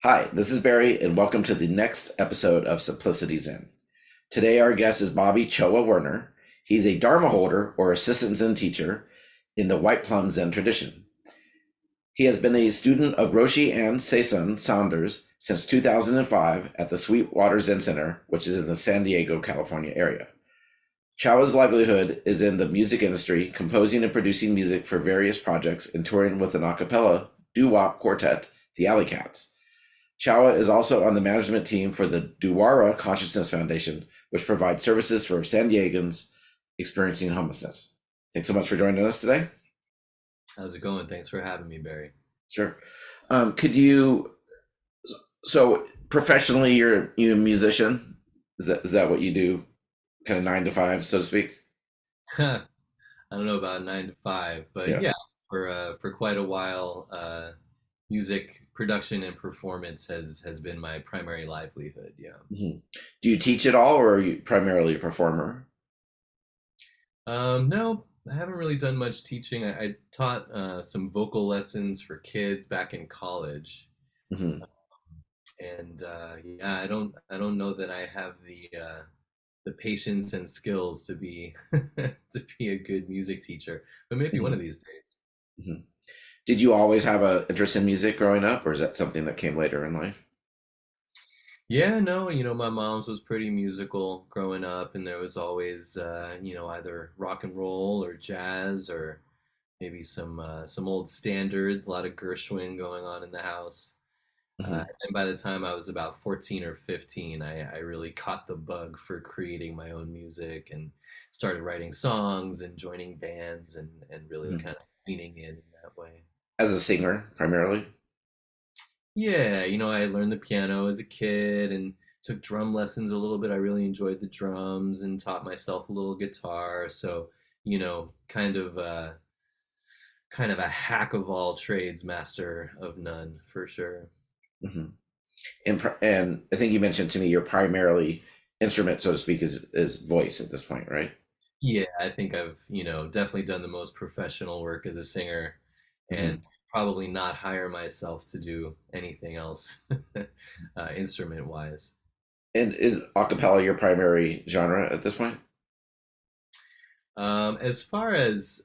Hi, this is Barry, and welcome to the next episode of Simplicity Zen. Today, our guest is Bobby Chowa Werner. He's a Dharma holder or assistant Zen teacher in the White Plum Zen tradition. He has been a student of Roshi Anne Seisen Saunders since 2005 at the Sweetwater Zen Center, which is in the San Diego, California area. Chowa's livelihood is in the music industry, composing and producing music for various projects and touring with an acappella doo-wop quartet, the Alley Cats. Chowa is also on the management team for the Duwara Consciousness Foundation, which provides services for San Diegans experiencing homelessness. Thanks so much for joining us today. How's it going? Thanks for having me, Barry. Sure. Could you, so professionally, you're a musician? Is that what you do? Kind of 9 to 5, so to speak? I don't know about 9 to 5, but Yeah. yeah, for quite a while, music production and performance has been my primary livelihood. Yeah. hmm Do you teach at all, or are you primarily a performer? No, I haven't really done much teaching. I taught some vocal lessons for kids back in college, hmm and yeah, I don't know that I have the patience and skills to be to be a good music teacher, but maybe one hmm of these days. hmm Did you always have an interest in music growing up, or is that something that came later in life? Yeah, no, my mom's was pretty musical growing up, and there was always, either rock and roll or jazz or maybe some old standards, a lot of Gershwin going on in the house. hmm And by the time I was about 14 or 15, I really caught the bug for creating my own music and started writing songs and joining bands and really hmm kind of leaning in that way. As a singer, primarily? Yeah, I learned the piano as a kid and took drum lessons a little bit. I really enjoyed the drums and taught myself a little guitar. So, kind of a hack of all trades, master of none for sure. hmm and I think you mentioned to me your primarily instrument, so to speak, is voice at this point, right? Yeah, I think I've, definitely done the most professional work as a singer and hmm probably not hire myself to do anything else instrument wise. And is acapella your primary genre at this point? As far as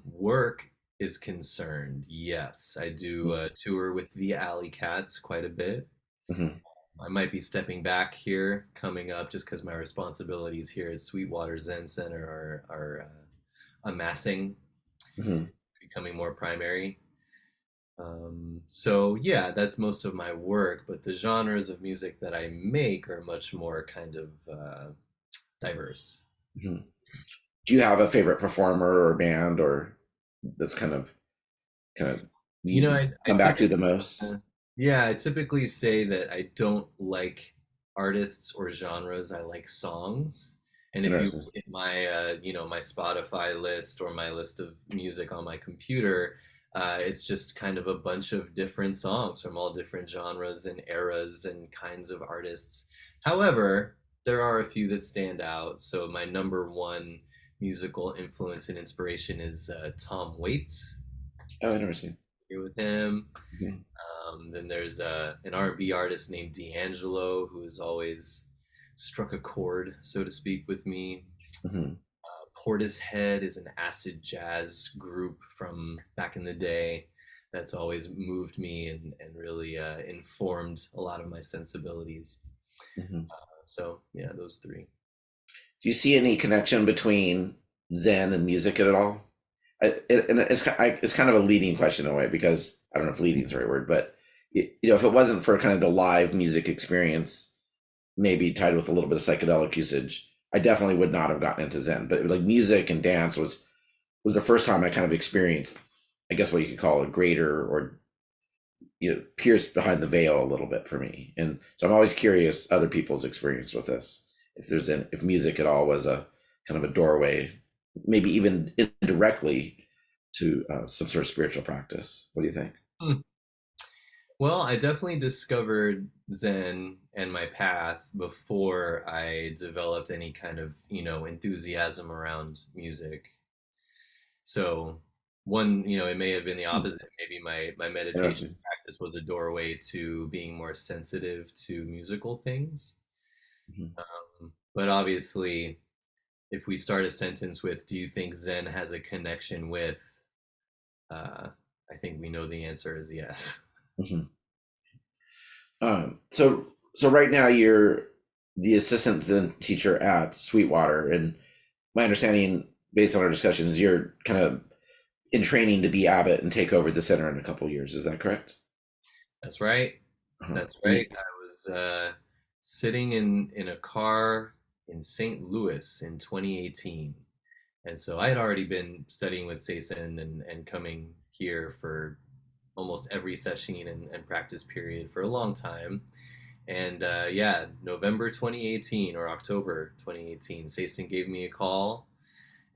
work is concerned, yes, I do tour with the Alley Cats quite a bit. hmm I might be stepping back here coming up just because my responsibilities here at Sweetwater Zen Center are amassing, hmm becoming more primary. So yeah, that's most of my work, but the genres of music that I make are much more kind of diverse. hmm Do you have a favorite performer or band, or that's kind of You know, you I come back to typically the most? Yeah, I typically say that I don't like artists or genres. I like songs. And if you Interesting. look at my, my Spotify list or my list of music on my computer, it's just kind of a bunch of different songs from all different genres and eras and kinds of artists. However, there are a few that stand out. So my number one musical influence and inspiration is Tom Waits. Oh, interesting. Here with him. hmm Then there's an R&B artist named D'Angelo who has always struck a chord, so to speak, with me. hmm Portishead is an acid jazz group from back in the day that's always moved me and really informed a lot of my sensibilities. hmm So yeah, those three. Do you see any connection between Zen and music at all? And it's kind of a leading question in a way, because I don't know if leading is the right word, but if it wasn't for kind of the live music experience, maybe tied with a little bit of psychedelic usage, I definitely would not have gotten into Zen. But like music and dance was the first time I kind of experienced, I guess, what you could call a greater, or pierced behind the veil a little bit for me. And so I'm always curious other people's experience with this. If music at all was a kind of a doorway, maybe even indirectly, to some sort of spiritual practice. What do you think? Hmm. Well, I definitely discovered Zen and my path before I developed any kind of, enthusiasm around music. So it may have been the Hmm, opposite. Maybe my meditation interesting. practice was a doorway to being more sensitive to musical things. Mhm. But obviously, if we start a sentence with, "Do you think Zen has a connection with?" Uh, I think we know the answer is yes. Mhm. So right now you're the assistant Zen teacher at Sweetwater, and my understanding, based on our discussions, is you're kind of in training to be abbot and take over the center in a couple of years. Is that correct? That's right. Uh-huh. That's right. I was sitting in a car in St. Louis in 2018. And so I had already been studying with Seisen and coming here for almost every session and practice period for a long time. And yeah, November 2018 or October 2018, Seisen gave me a call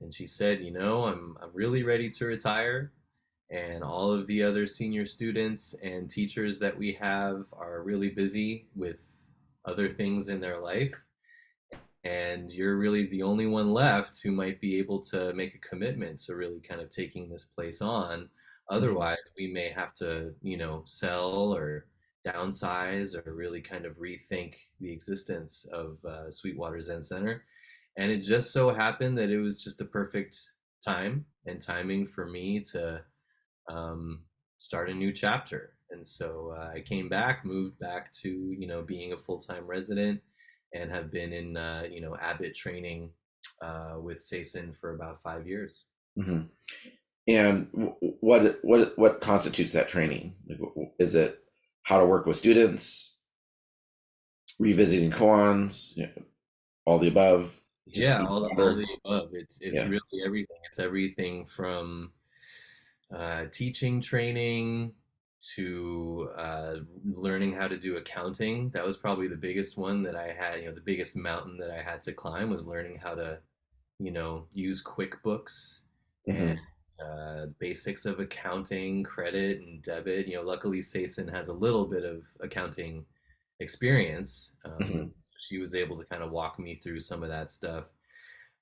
and she said, I'm really ready to retire. And all of the other senior students and teachers that we have are really busy with other things in their life. And you're really the only one left who might be able to make a commitment to really kind of taking this place on. Mhm. Otherwise, we may have to, sell or downsize or really kind of rethink the existence of Sweetwater Zen Center. And it just so happened that it was just the perfect time and timing for me to um, start a new chapter. And so I came back, moved back to being a full time resident, and have been in Abbott training with Sason for about 5 years. Mhm. And what constitutes that training? Like, is it how to work with students, revisiting koans, all the above, just Yeah, be all better? the above. It's Yeah. really everything. It's everything from teaching training to learning how to do accounting. That was probably the biggest one that I had. The biggest mountain that I had to climb was learning how to use QuickBooks and Hmm. basics of accounting, credit and debit. Luckily, Sason has a little bit of accounting experience. Hmm. So she was able to kind of walk me through some of that stuff.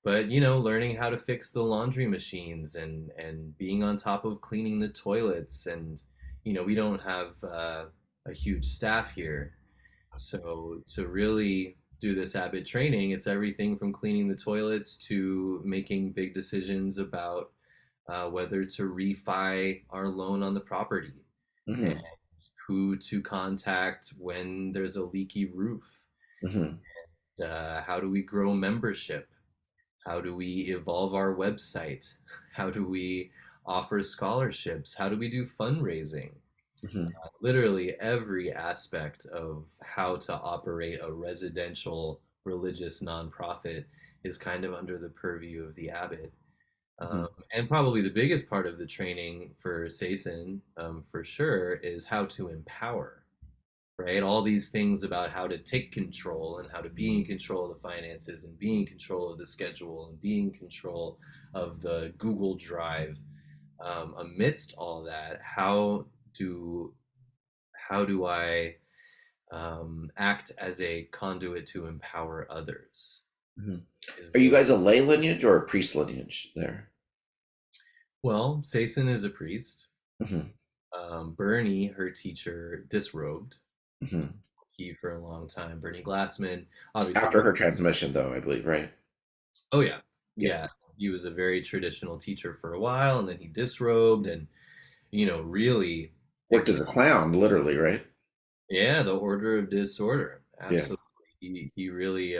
But learning how to fix the laundry machines and being on top of cleaning the toilets, and we don't have a huge staff here, so to really do this Abbott training, it's everything from cleaning the toilets to making big decisions about whether to refi our loan on the property and Hmm. who to contact when there's a leaky roof. Hmm. How do we grow membership? How do we evolve our website? How do we offer scholarships? How do we do fundraising? Hmm. Literally every aspect of how to operate a residential religious nonprofit is kind of under the purview of the abbot. Hmm. And probably the biggest part of the training for Sason, for sure, is how to empower, right? All these things about how to take control and how to be in control of the finances and be in control of the schedule and be in control of the Google Drive. Amidst all that, do how do I act as a conduit to empower others? Hmm. Is Are you really guys a lay lineage or a priest lineage there? well. Sason is a priest. Hmm. Bernie, her teacher, disrobed. Hmm. He for a long time. Bernie Glassman, obviously. After her transmission, though, I believe, right? Oh yeah, Yeah. yeah. He was a very traditional teacher for a while, and then he disrobed, and really, Worked as a clown, literally, right? yeah, the order of disorder. Yeah. Absolutely, he really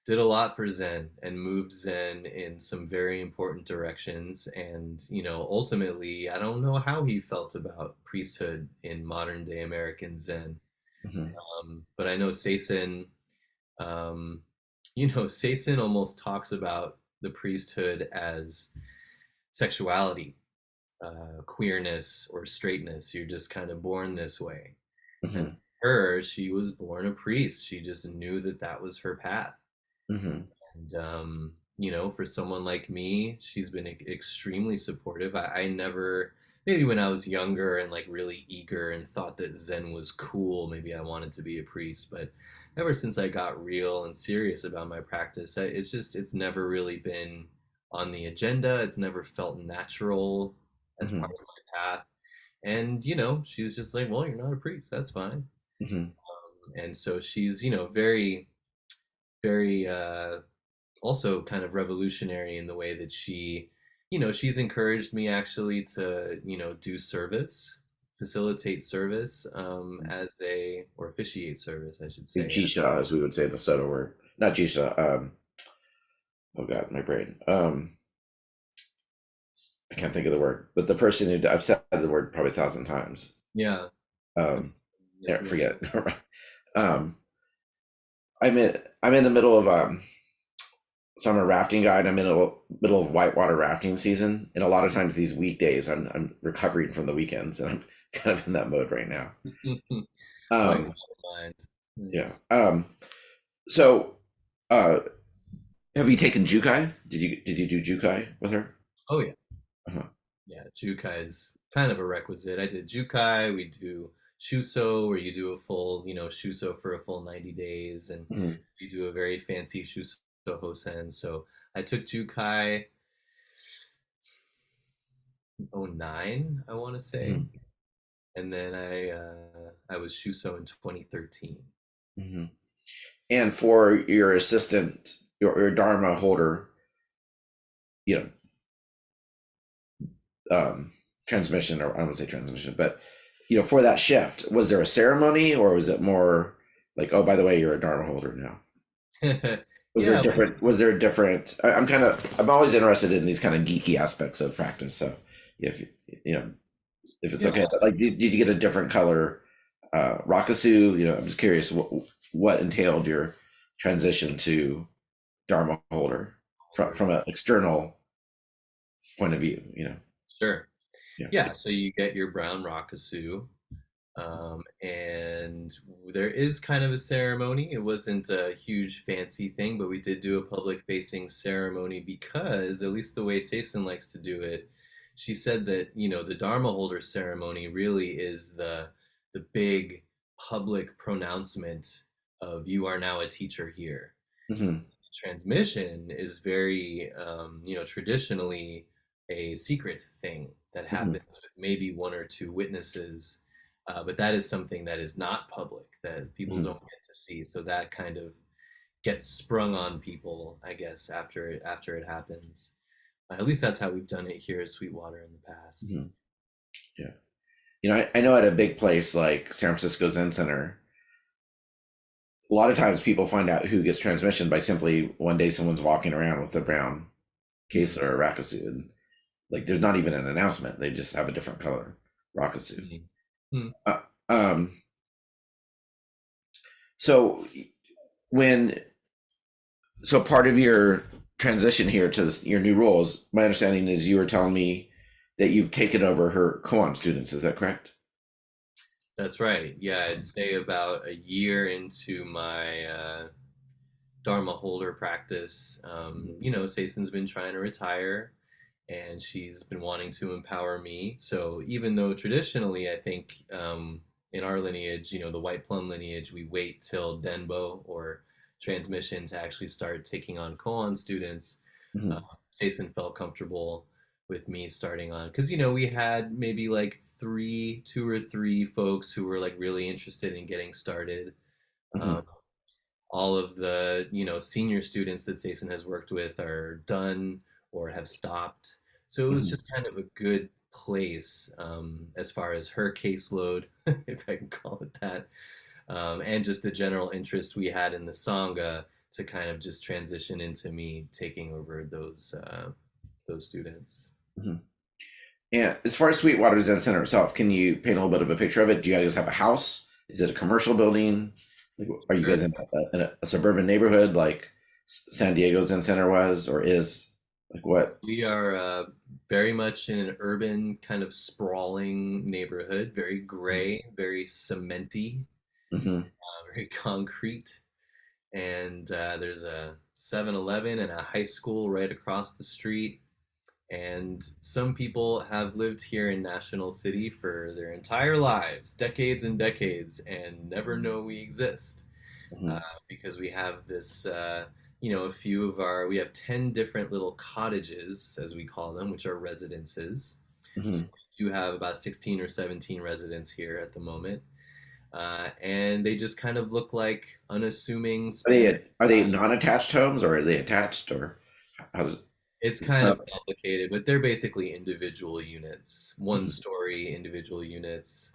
did a lot for Zen and moved Zen in some very important directions. And, ultimately, I don't know how he felt about priesthood in modern day American Zen. Hmm. But I know Seisen, um, Seisen almost talks about the priesthood as sexuality, queerness, or straightness. You're just kind of born this way. And Hmm. she was born a priest. She just knew that that was her path. Hmm. And, for someone like me, she's been extremely supportive. I never, maybe when I was younger and like really eager and thought that Zen was cool, maybe I wanted to be a priest. But ever since I got real and serious about my practice, it's never really been on the agenda. It's never felt natural as part Hmm. of my path. And, she's just like, well, you're not a priest. That's fine. Hmm. And so she's, very, very also kind of revolutionary in the way that she's encouraged me actually to, do service, facilitate service or officiate service, I should say. Jisha, as we would say the Soto word, not Jisha. Oh God, my brain. I can't think of the word, but the person who I've said the word probably 1,000 times. Yeah. Um, Yes, yeah, we forget it. um, I'm in the middle of so I'm a rafting guide. I'm in the middle of whitewater rafting season, and a lot of times these weekdays, I'm recovering from the weekends, and I'm kind of in that mode right now. White Um, mind. yeah. Nice. So, uh, have you taken Jukai? Did you do Jukai with her? Oh yeah. Uh-huh. Yeah, Jukai is kind of a requisite. I did Jukai, we do Shuso, where you do a full, Shuso for a full 90 days, and Mhm. we do a very fancy Shuso Hosen. So I took Jukai '09, I want to say, Mhm. and then I was Shuso in 2013. Mhm. And for your assistant, your Dharma holder, you know, transmission, or I don't want to say transmission, but for that shift, was there a ceremony, or was it more like, oh, by the way, you're a Dharma holder now? Was there Yeah, different? Was there different? I'm always interested in these kind of geeky aspects of practice. So if you know if it's yeah. okay, but like, did you get a different color Rakasu? I'm just curious what entailed your transition to Dharma holder from an external point of view. Sure. Yeah. Yeah, so you get your brown Rakasu, and there is kind of a ceremony. It wasn't a huge fancy thing, but we did do a public facing ceremony because, at least the way Saison likes to do it, she said that, the Dharma holder ceremony really is the big public pronouncement of you are now a teacher here. Hmm. Transmission is very, traditionally a secret thing that Hmm. happens with maybe one or two witnesses, but that is something that is not public that people Hmm. don't get to see. So that kind of gets sprung on people, I guess, after it happens. At least that's how we've done it here at Sweetwater in the past. Hmm. Yeah. I know at a big place like San Francisco Zen Center, a lot of times people find out who gets transmission by simply one day someone's walking around with a brown case Hmm. or a Rakasu, and like there's not even an announcement. They just have a different color Rakasu. Hmm. Hmm. Uh, um, so when part of your transition here to your new roles, my understanding is you were telling me that you've taken over her koan students. Is that correct? That's right. Yeah, I'd say about a year into my Dharma holder practice. Saison's been trying to retire and she's been wanting to empower me. So even though traditionally, I think in our lineage, the White Plum lineage, we wait till Denbo or transmission to actually start taking on koan students. Uh, Mm-hmm. Saison felt comfortable with me starting on because we had maybe like two or three folks who were like really interested in getting started. Mm-hmm. Um, all of the senior students that Sason has worked with are done or have stopped. So it was Mm-hmm. just kind of a good place as far as her caseload, if I can call it that, and just the general interest we had in the sangha to kind of just transition into me taking over those students. Mm-hmm. And as far as Sweetwater Zen Center itself, can you paint a little bit of a picture of it? Do you guys have a house? Is it a commercial building? Like, are you guys Sure. in a suburban neighborhood like San Diego Zen Center was or is? Like what? We are very much in an urban, kind of sprawling neighborhood, very gray, very cementy, Mm-hmm. very concrete. And there's a 7-Eleven and a high school right across the street. And some people have lived here in National City for their entire lives, decades and decades, and never know we exist uh, Mm-hmm. because we have this, we have 10 different little cottages, as we call them, which are residences. Hmm. So we do have about 16 or 17 residents here at the moment. And they just kind of look like unassuming Spanish. Are they non-attached homes or are they attached or how does It's is it kind kind of of? complicated, but they're basically individual units, one Mhm. story individual units.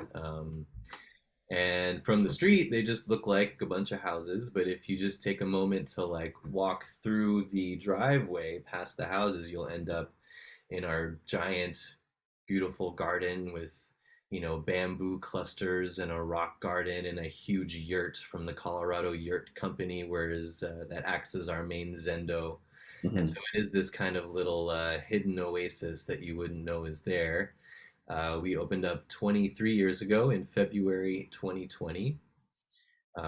And from the street, they just look like a bunch of houses. But if you just take a moment to like walk through the driveway past the houses, you'll end up in our giant, beautiful garden with, bamboo clusters and a rock garden and a huge yurt from the Colorado Yurt Company, whereas that acts as our main zendo. And so Mhm. it is this kind of little hidden oasis that you wouldn't know is there. We opened up 23 years ago in February 2020.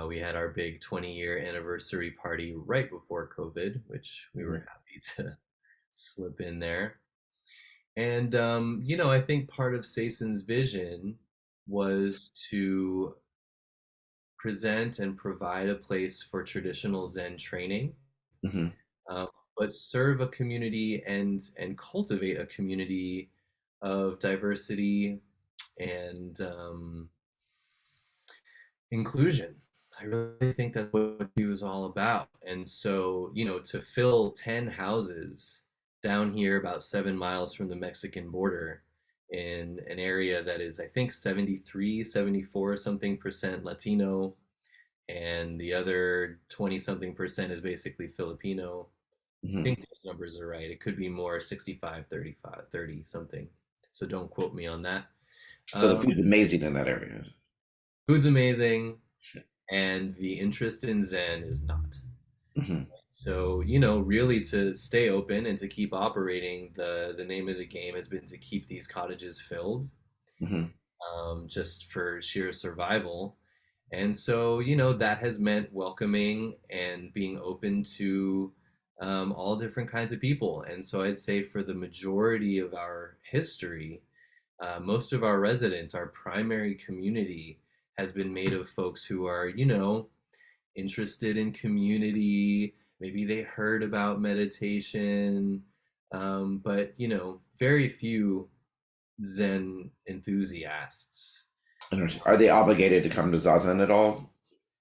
We had our big 20-year anniversary party right before COVID, which we were Mhm. happy to slip in there. And, I think part of Seisen's vision was to present and provide a place for traditional Zen training, Mhm. um, but serve a community and cultivate a community of diversity and inclusion. I really think that's what he was all about. And so, to fill 10 houses down here about 7 miles from the Mexican border in an area that is, I think, 73, 74 something percent Latino, and the other 20 something percent is basically Filipino. I Mhm. think those numbers are right. It could be more 65, 35, 30 something. So don't quote me on that. So the Um, food's amazing in that area. Food's amazing, and the interest in Zen is not. Mhm. So, really to stay open and to keep operating, the name of the game has been to keep these cottages filled, Mhm. just for sheer survival. And so, that has meant welcoming and being open to all different kinds of people. And so I'd say for the majority of our history, most of our residents, our primary community, has been made of folks who are, interested in community. Maybe they heard about meditation, but very few Zen enthusiasts. Are they obligated to come to Zazen at all?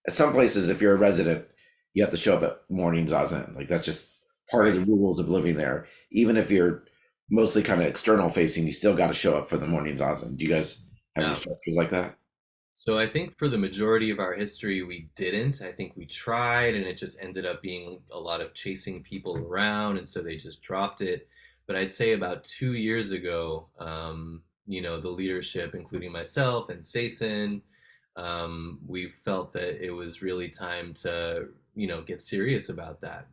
At some places, if you're a resident, you have to show up at morning Zazen. Like that's just part of Right. the rules of living there. Even if you're mostly kind of external facing, you still got to show up for the morning Zazen. Do you guys have any Yeah. structures like that? So I think for the majority of our history, we didn't. I think we tried, and it just ended up being a lot of chasing people around, and so they just dropped it. But I'd say about 2 years ago, the leadership, including myself and Sason, we felt that it was really time to, get serious about that.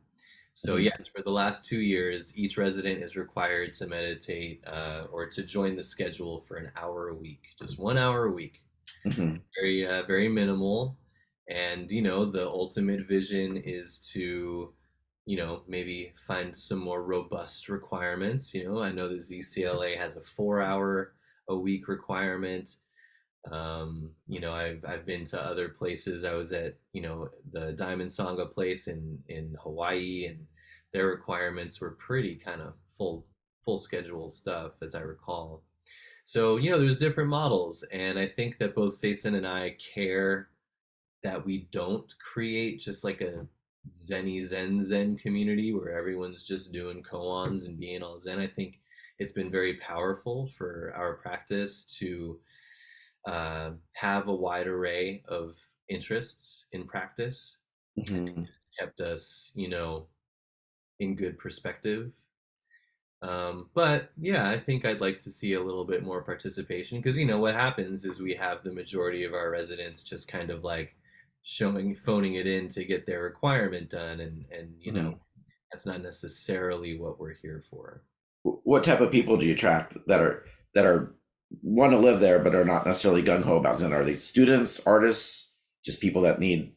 So Hmm. yes, for the last 2 years, each resident is required to meditate or to join the schedule for an hour a week, just 1 hour a week. Hmm. Very minimal. And the ultimate vision is to maybe find some more robust requirements. I know the ZCLA has a 4 hour a week requirement. I've been to other places. I was at the Diamond Sangha place in Hawaii, and their requirements were pretty kind of full schedule stuff, as I recall. So, there's different models, and I think that both Seisan and I care that we don't create just like a Zen community where everyone's just doing koans and being all Zen. I think it's been very powerful for our practice to have a wide array of interests in practice. I think Hmm. it's kept us, in good perspective. But yeah, I think I'd like to see a little bit more participation because what happens is we have the majority of our residents just kind of like phoning it in to get their requirement done, and Hmm. that's not necessarily what we're here for. What type of people do you attract that are want to live there but are not necessarily gung ho about Zen? Are they students, artists, just people that need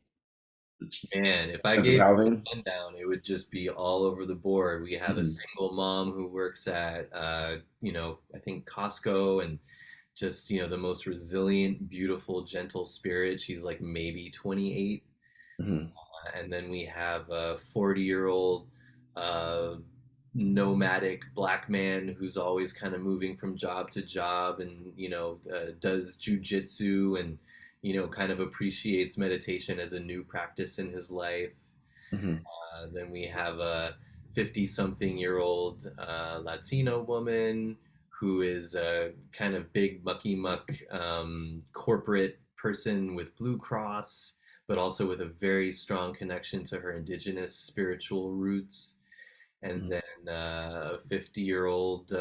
a Man, if I sense of gave you housing? a rundown, it would just be all over the board. We have a Hmm. single mom who works at, I think Costco, and just, the most resilient, beautiful, gentle spirit. She's like maybe 28. Hmm. And then we have a 40-year-old nomadic black man who's always kind of moving from job to job, and does jujitsu, and kind of appreciates meditation as a new practice in his life. Hmm. Then we have a 50-something-year-old Latino woman who is a kind of big mucky muck corporate person with Blue Cross, but also with a very strong connection to her indigenous spiritual roots. And Hmm. then a 50-year-old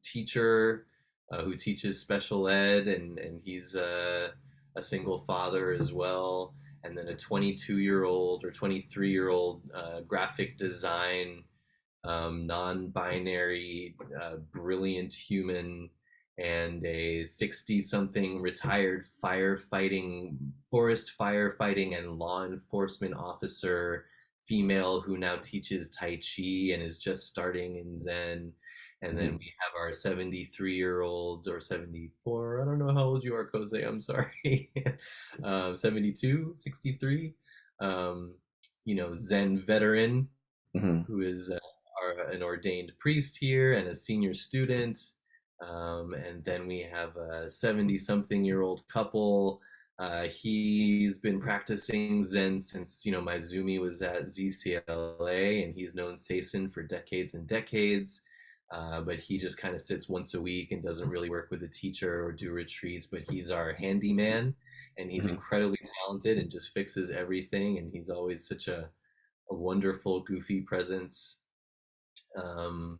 teacher who teaches special ed, and he's a single father as well. And then a 22-year-old or 23-year-old graphic design, non-binary, brilliant human, and a 60-something retired forest firefighting and law enforcement officer female who now teaches Tai Chi and is just starting in Zen. And then Hmm. we have our 73-year-old or 74, I don't know how old you are, Kose, I'm sorry, 72, 63, um, Zen veteran Hmm. who is an ordained priest here and a senior student. And then we have a 70-something-year-old couple. He's been practicing Zen since, Maizumi was at ZCLA, and he's known Seisen for decades and decades. But he just kind of sits once a week and doesn't really work with a teacher or do retreats. But he's our handyman, and he's Hmm. incredibly talented and just fixes everything. And he's always such a wonderful, goofy presence. Um,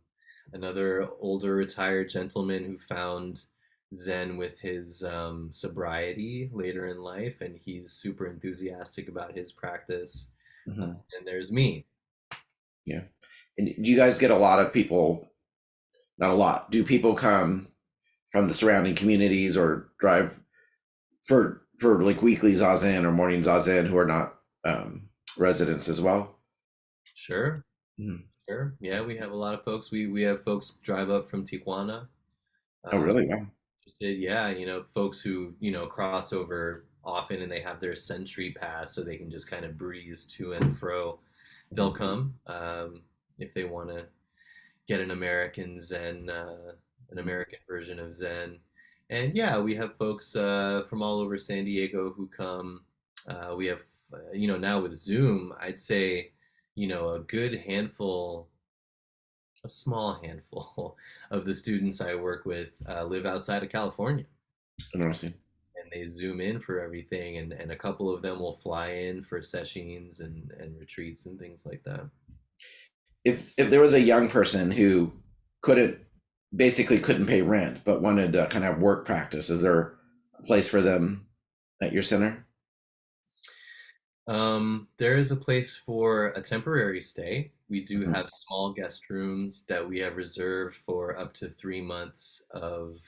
Another older retired gentleman who found Zen with his sobriety later in life, and he's super enthusiastic about his practice. Hmm. And there's me. Yeah. And do you guys get a lot of people? Not a lot. Do people come from the surrounding communities or drive for like weekly zazen or morning zazen who are not residents as well? Sure, Mhm. sure. Yeah, we have a lot of folks. We have folks drive up from Tijuana. Oh, Um, really? Wow. Interested, yeah, folks who cross over often, and they have their century pass, so they can just kind of breeze to and fro. They'll come if they want to get an American Zen, an American version of Zen. And yeah, we have folks from all over San Diego who come. We have, now with Zoom, I'd say, a good handful, a small handful of the students I work with live outside of California, Interesting. and they zoom in for everything, and a couple of them will fly in for sessions and retreats and things like that. If there was a young person who couldn't basically couldn't pay rent but wanted to kind of work practice, is there a place for them at your center? There is a place for a temporary stay. We do Hmm. have small guest rooms that we have reserved for up to 3 months of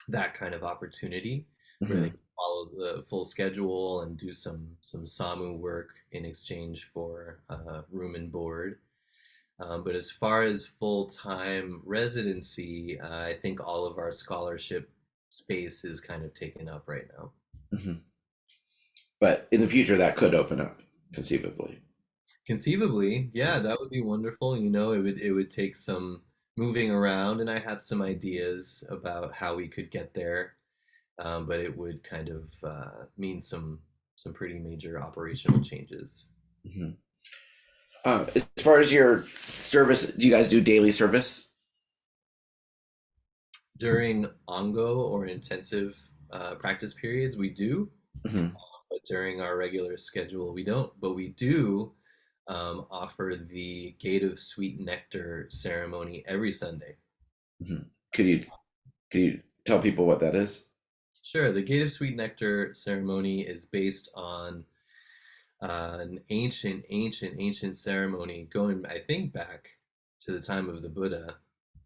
that kind of opportunity, where they Hmm. can follow the full schedule and do some SAMU work in exchange for room and board. But as far as full-time residency, I think all of our scholarship space is kind of taken up right now. Hmm. But in the future, that could open up conceivably. Conceivably, yeah, that would be wonderful. It would take some moving around, and I have some ideas about how we could get there. But it would kind of mean some pretty major operational changes. Hmm. As far as your service, do you guys do daily service? During ongo or intensive practice periods, we do, Hmm. but during our regular schedule, we don't. But we do offer the Gate of Sweet Nectar ceremony every Sunday. Hmm. Could you could you tell people what that is? Sure, the Gate of Sweet Nectar ceremony is based on an ancient ceremony going, I think, back to the time of the Buddha.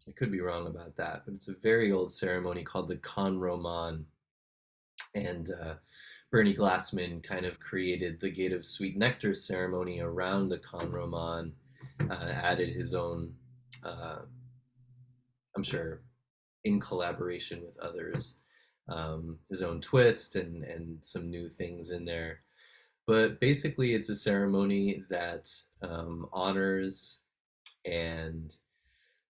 I could be wrong about that, but it's a very old ceremony called the Kanroman. And Bernie Glassman kind of created the Gate of Sweet Nectar ceremony around the Kanroman, added his own, uh, I'm sure, in collaboration with others, his own twist and some new things in there. But basically, it's a ceremony that honors. and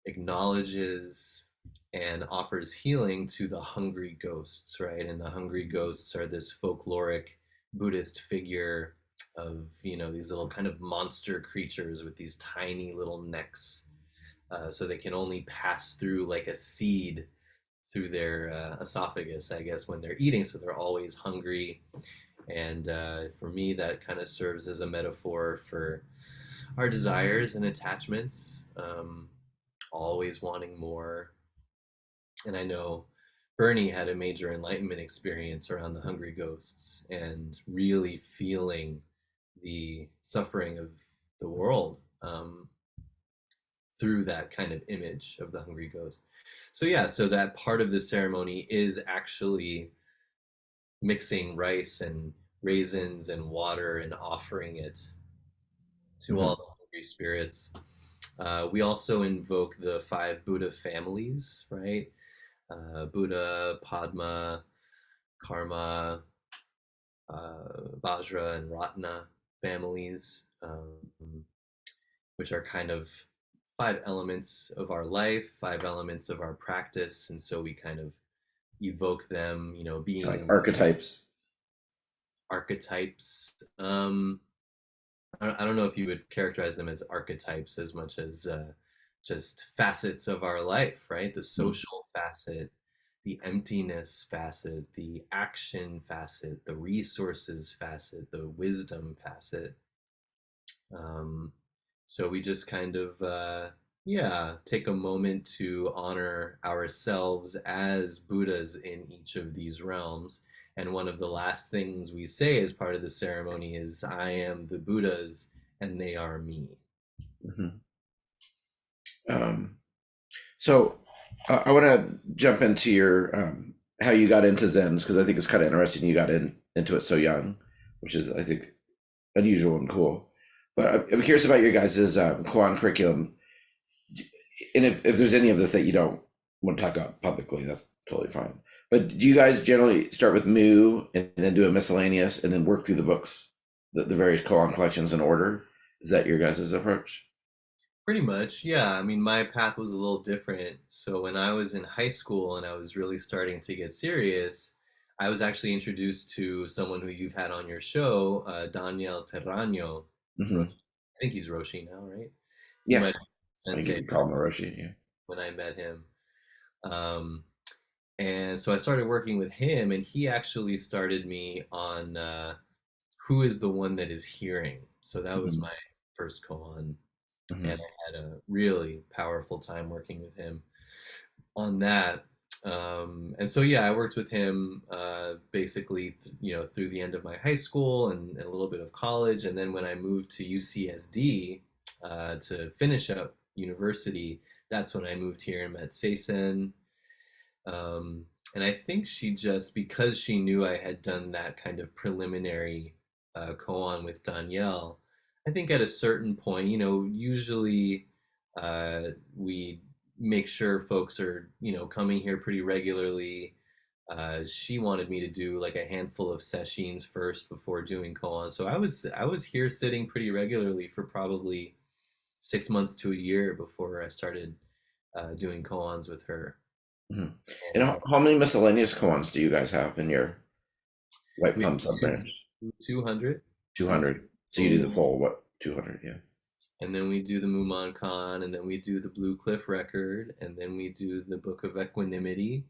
acknowledges and offers healing to the hungry ghosts, right? And the hungry ghosts are this folkloric Buddhist figure of, these little kind of monster creatures with these tiny little necks. So they can only pass through like a seed through their esophagus, I guess, when they're eating. So they're always hungry. And for me, that kind of serves as a metaphor for our desires and attachments, always wanting more. And I know Bernie had a major enlightenment experience around the hungry ghosts and really feeling the suffering of the world, through that kind of image of the hungry ghost. So yeah, so that part of the ceremony is actually mixing rice and raisins and water and offering it to all Hmm. the hungry spirits. We also invoke the five Buddha families, right? Buddha, Padma, Karma, Vajra, and Ratna families, which are kind of five elements of our life, five elements of our practice. And so we kind of evoke them, Like being archetypes. archetypes. I don't know if you would characterize them as archetypes as much as just facets of our life, right? The Mhm. social facet, the emptiness facet, the action facet, the resources facet, the wisdom facet. Um, so we just kind of, yeah, take a moment to honor ourselves as Buddhas in each of these realms. And one of the last things we say as part of the ceremony is, I am the Buddhas and they are me. Mhm. Um, so I want to jump into your how you got into Zen because I think it's kind of interesting you got into it so young, which is I think unusual and cool. But I'm curious about your guys' Koan curriculum, and if there's any of this that you don't want to talk about publicly, that's totally fine. But do you guys generally start with Mu and then do a miscellaneous and then work through the books, the various koan collections in order? Is that your guys' approach? Pretty much, yeah. I mean, my path was a little different. So when I was in high school and I was really starting to get serious, I was actually introduced to someone who you've had on your show, Daniel Terrano. Hmm. I think he's Roshi now, right? He Yeah, might have been I think sensei you call him Roshi. Yeah. when I met him. Um, and so I started working with him, and he actually started me on who is the one that is hearing. So that was Hmm. my first koan, and Hmm. I had a really powerful time working with him on that. And so yeah, I worked with him basically, through the end of my high school and a little bit of college, and then when I moved to UCSD to finish up university, that's when I moved here and met Seisen. Um, and I think she just, because she knew I had done that kind of preliminary koan with Danielle, I think at a certain point, usually we make sure folks are, coming here pretty regularly. She wanted me to do like a handful of sessions first before doing koan. So I was here sitting pretty regularly for probably 6 months to a year before I started doing koans with her. Hmm. And And how many miscellaneous koans do you guys have in your White we Plum sub branch? 200. So we do 200. So you do the full, full, what, 200? Yeah. and then we do the Mumonkan, Con, and then we do the Blue Cliff Record, and then we do the Book of Equanimity,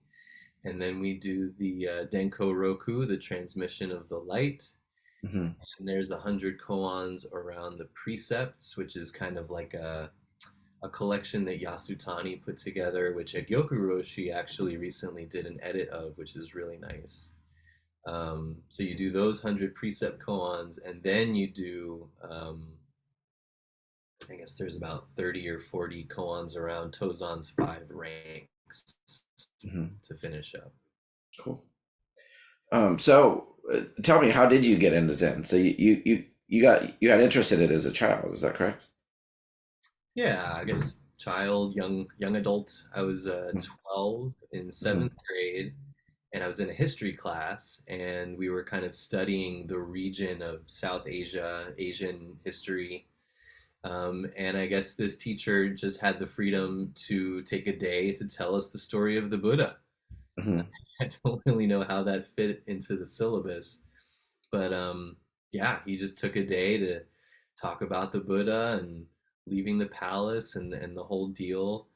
and then we do the Denko Roku, the Transmission of the Light, Hmm. and there's 100 koans around the precepts, which is kind of like a collection that Yasutani put together, which Gyoku Roshi actually recently did an edit of, which is really nice. So you do those 100 precept koans, and then you do, I guess there's about 30 or 40 koans around Tozan's five ranks Hmm. to finish up. Cool. So tell me, how did you get into Zen? So you got interested in it as a child, is that correct? Yeah, I guess child, young adult. I was 12 in Mm-hmm. seventh grade, and I was in a history class, and we were kind of studying the region of South Asia, Asian history. And I guess this teacher just had the freedom to take a day to tell us the story of the Buddha. Hmm. I don't really know how that fit into the syllabus, but yeah, he just took a day to talk about the Buddha and leaving the palace and the whole deal.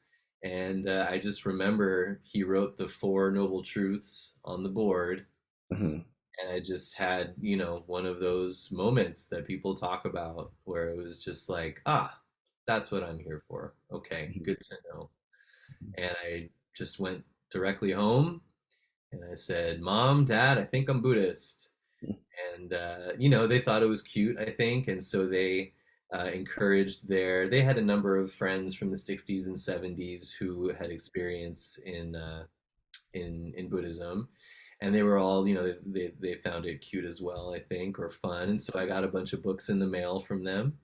And I just remember he wrote the Four Noble Truths on the board, Hmm. and I just had, one of those moments that people talk about where it was just like, ah, that's what I'm here for. Okay, good to know. And I just went directly home and I said, Mom, Dad, I think I'm Buddhist. And, they thought it was cute, I think. And so they encouraged they had a number of friends from the 60s and 70s who had experience in Buddhism. And they were all, they found it cute as well, I think, or fun. And so I got a bunch of books in the mail from them.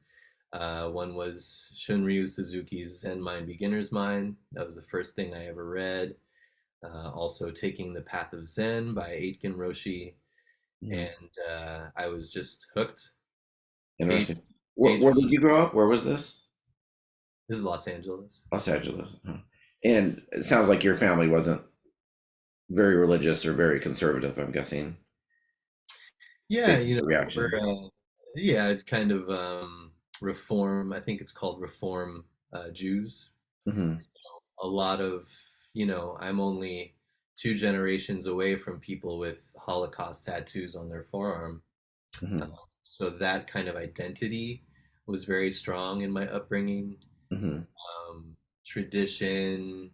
One was Shunryu Suzuki's Zen Mind Beginner's Mind. That was the first thing I ever read. Also, Taking the Path of Zen by Aitken Roshi. Hmm. And I was just hooked. Page, Interesting. page. Where did you grow up? Where was this? This is Los Angeles. Los Angeles. Huh. And it sounds like your family wasn't very religious or very conservative, I'm guessing, Yeah, based on the we're reaction. yeah, it's kind of reform. I think it's called reform Jews. Hmm. So a lot of, I'm only 2 generations away from people with Holocaust tattoos on their forearm. Um, Hmm. so that kind of identity was very strong in my upbringing. Hmm. Tradition,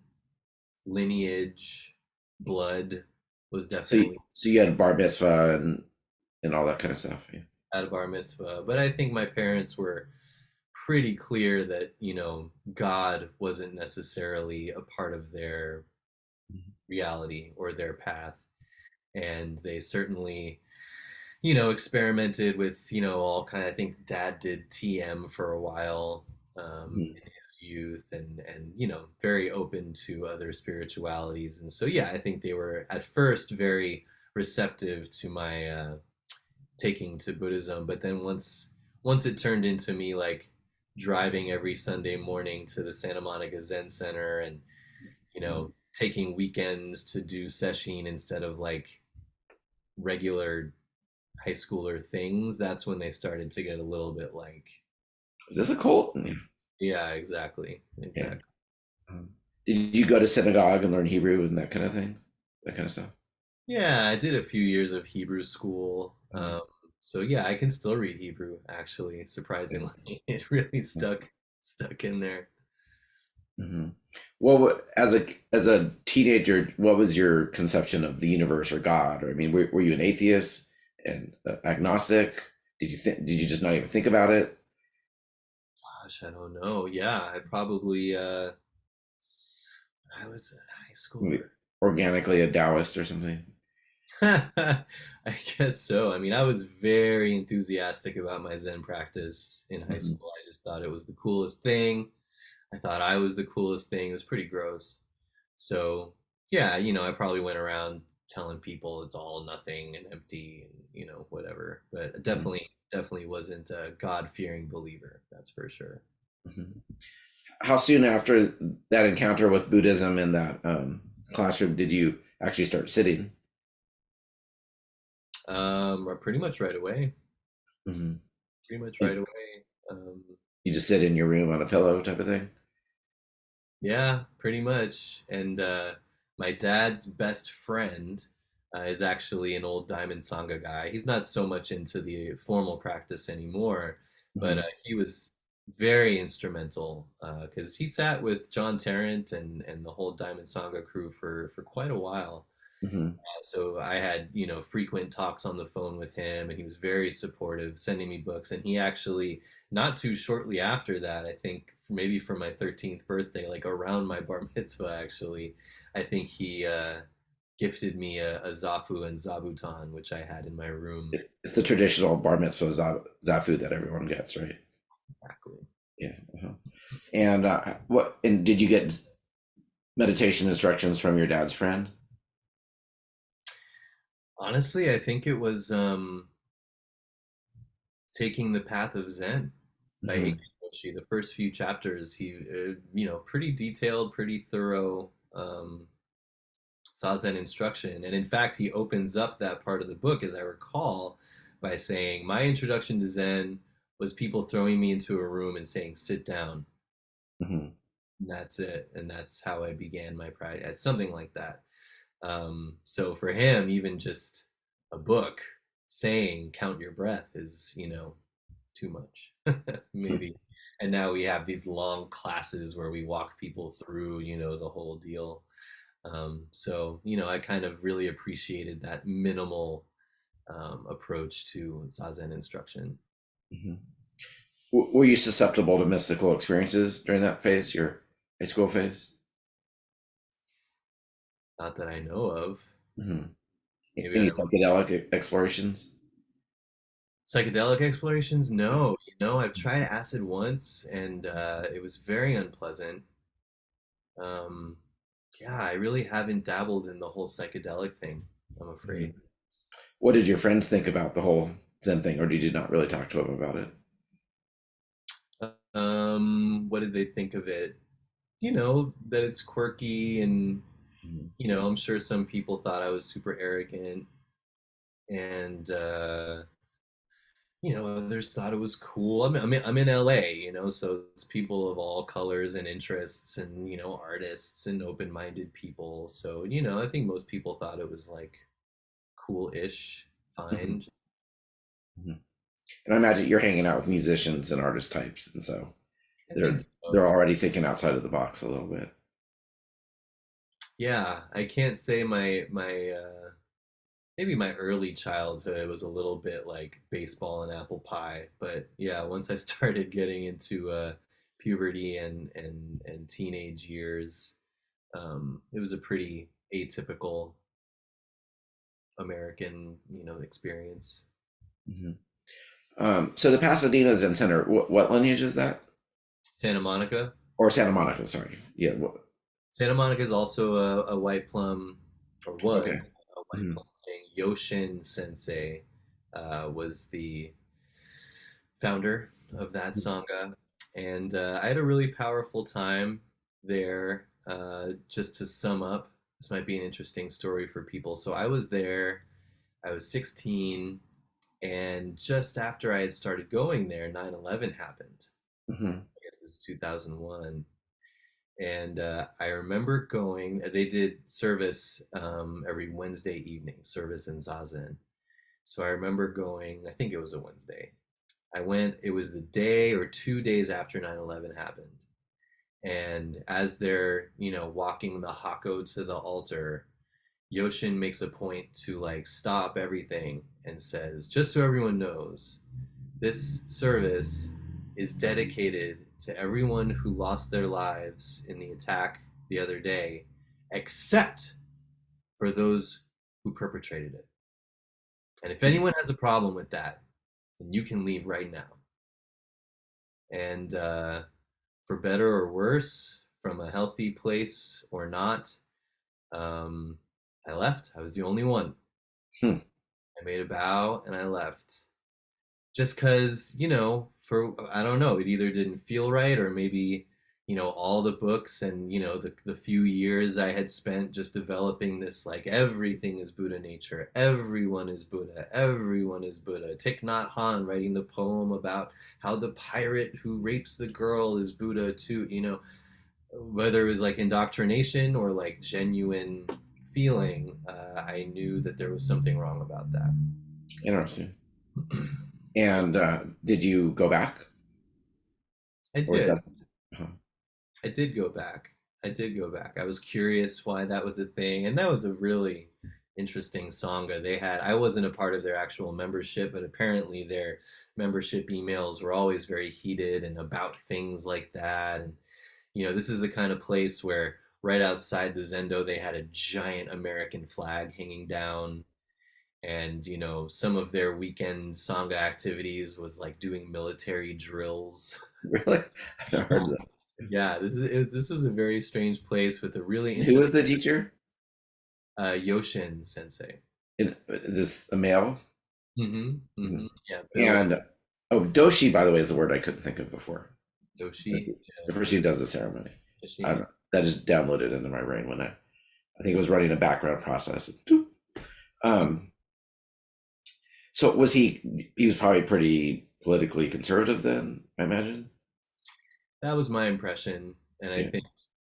lineage, blood was So, definitely so you had bar mitzvah and all that kind of stuff. Yeah. at a bar mitzvah. But I think my parents were pretty clear that, God wasn't necessarily a part of their reality or their path. And they certainly, experimented with, all kind of, I think dad did TM for a while Mhm. in his youth and, very open to other spiritualities. And so, yeah, I think they were at first very receptive to my taking to Buddhism. But then once it turned into me like driving every Sunday morning to the Santa Monica Zen Center and, taking weekends to do session instead of like regular high schooler things, that's when they started to get a little bit like, Is this a cult? Yeah. yeah, exactly, Yeah. exactly. Um, did you go to synagogue and learn Hebrew and that kind of thing? That kind of stuff? Yeah, I did a few years of Hebrew school. Mhm. So yeah, I can still read Hebrew actually, Yeah. surprisingly. It really stuck in there. Hmm. Well, as a teenager, what was your conception of the universe or God? Or I mean, were you an atheist and agnostic? Did you just not even think about it? Gosh, I don't know. Yeah, I was a high Maybe schooler. organically a Taoist or something? I guess so. I mean, I was very enthusiastic about my Zen practice in high Hmm. school. I just thought it was the coolest thing. I thought I was the coolest thing. It was pretty gross. So, yeah, I probably went around telling people it's all nothing and empty and, whatever. But Hmm. definitely wasn't a God-fearing believer. That's for sure. Hmm. How soon after that encounter with Buddhism in that classroom did you actually start sitting? Pretty much right away. Hmm. Pretty much right away. You just sit in your room on a pillow type of thing? Yeah, pretty much. And my dad's best friend is actually an old Diamond Sangha guy. He's not so much into the formal practice anymore, but Hmm. he was very instrumental because he sat with John Tarrant and the whole Diamond Sangha crew for quite a while. Hmm. So I had, frequent talks on the phone with him, and he was very supportive, sending me books. And he actually, not too shortly after that, I think maybe for my 13th birthday, like around my bar mitzvah, actually, I think he gifted me a Zafu and Zabuton, which I had in my room. It's the traditional bar mitzvah zafu that everyone gets, right? Exactly. Yeah. Uh-huh. And what? And did you get meditation instructions from your dad's friend? Honestly, I think it was Taking the Path of Zen by Hmm. Aitken Roshi. The first few chapters, he, pretty detailed, pretty thorough Zazen instruction. And in fact, he opens up that part of the book, as I recall, by saying, "My introduction to Zen was people throwing me into a room and saying, 'Sit down.'" Hmm. And that's it. And that's how I began my practice, something like that. So for him, even just a book saying "count your breath" is, too much, maybe. And now we have these long classes where we walk people through, the whole deal. So, I kind of really appreciated that minimal approach to Zazen instruction. Hmm. Were you susceptible to mystical experiences during that phase, your high school phase? Not that I know of. Hmm. Maybe Any I psychedelic explorations? psychedelic explorations? No, I've tried acid once and it was very unpleasant. Um, yeah, I really haven't dabbled in the whole psychedelic thing, I'm Hmm. afraid. What did your friends think about the whole Zen thing, or did you not really talk to them about it? What did they think of it? That it's quirky and, Mhm. I'm sure some people thought I was super arrogant and, others thought it was cool. I'm in LA, so it's people of all colors and interests and, artists and open-minded people. So, I think most people thought it was like cool-ish, Mhm. fine. Mhm. And I imagine you're hanging out with musicians and artist types, and so I think they're so. already thinking outside of the box a little bit. Yeah, I can't say maybe my early childhood was a little bit like baseball and apple pie, but yeah, once I started getting into puberty and teenage years, it was a pretty atypical American, experience. Mhm. So the Pasadena Zen Center, what lineage is that? Santa Monica. Or Santa Monica, sorry. Yeah. Santa Monica is also a white plum, or was Okay. a white Mhm. plum thing. Yoshin Sensei was the founder of that sangha, and I had a really powerful time there. Just to sum up, this might be an interesting story for people. So I was there. I was 16, and just after I had started going there, 9/11 happened. Mhm. I guess it's 2001. And I remember going, they did service every Wednesday evening, service in Zazen. So I remember going, I think it was a Wednesday. I went, it was the day or 2 days after 9/11 happened. And as they're, walking the Hako to the altar, Yoshin makes a point to like stop everything and says, "Just so everyone knows, this service is dedicated to everyone who lost their lives in the attack the other day, except for those who perpetrated it. And if anyone has a problem with that, then you can leave right now." And for better or worse, from a healthy place or not, um, I left. I was the only one. Hmm. I made a bow and I left. Just because, for, I don't know, it either didn't feel right or maybe, all the books and, the few years I had spent just developing this like everything is Buddha nature, everyone is Buddha, everyone is Buddha. Thich Nhat Hanh writing the poem about how the pirate who rapes the girl is Buddha too, whether it was like indoctrination or like genuine feeling, I knew that there was something wrong about that. Interesting. Yeah, And did you go back? I Or is did. that? Uh-huh. I did go back. I did go back. I was curious why that was a thing, and that was a really interesting sangha they had. I wasn't a part of their actual membership, but apparently their membership emails were always very heated and about things like that. And this is the kind of place where right outside the Zendo they had a giant American flag hanging down. And some of their weekend sangha activities was like doing military drills. Really? I've never heard of this. Yeah, this was a very strange place with a really And who was interesting the teacher? Yoshin Sensei. Is this a male? Mm-hmm. Mhm. Mm-hmm. Yeah, Bill. And oh, doshi, by the way, is the word I couldn't think of before. Roshi, The yeah, person who does the ceremony. I don't Roshi. know. That just downloaded into my brain when I think it was running a background process. Um, so was he was probably pretty politically conservative then, I imagine. That was my impression, and I Yeah. think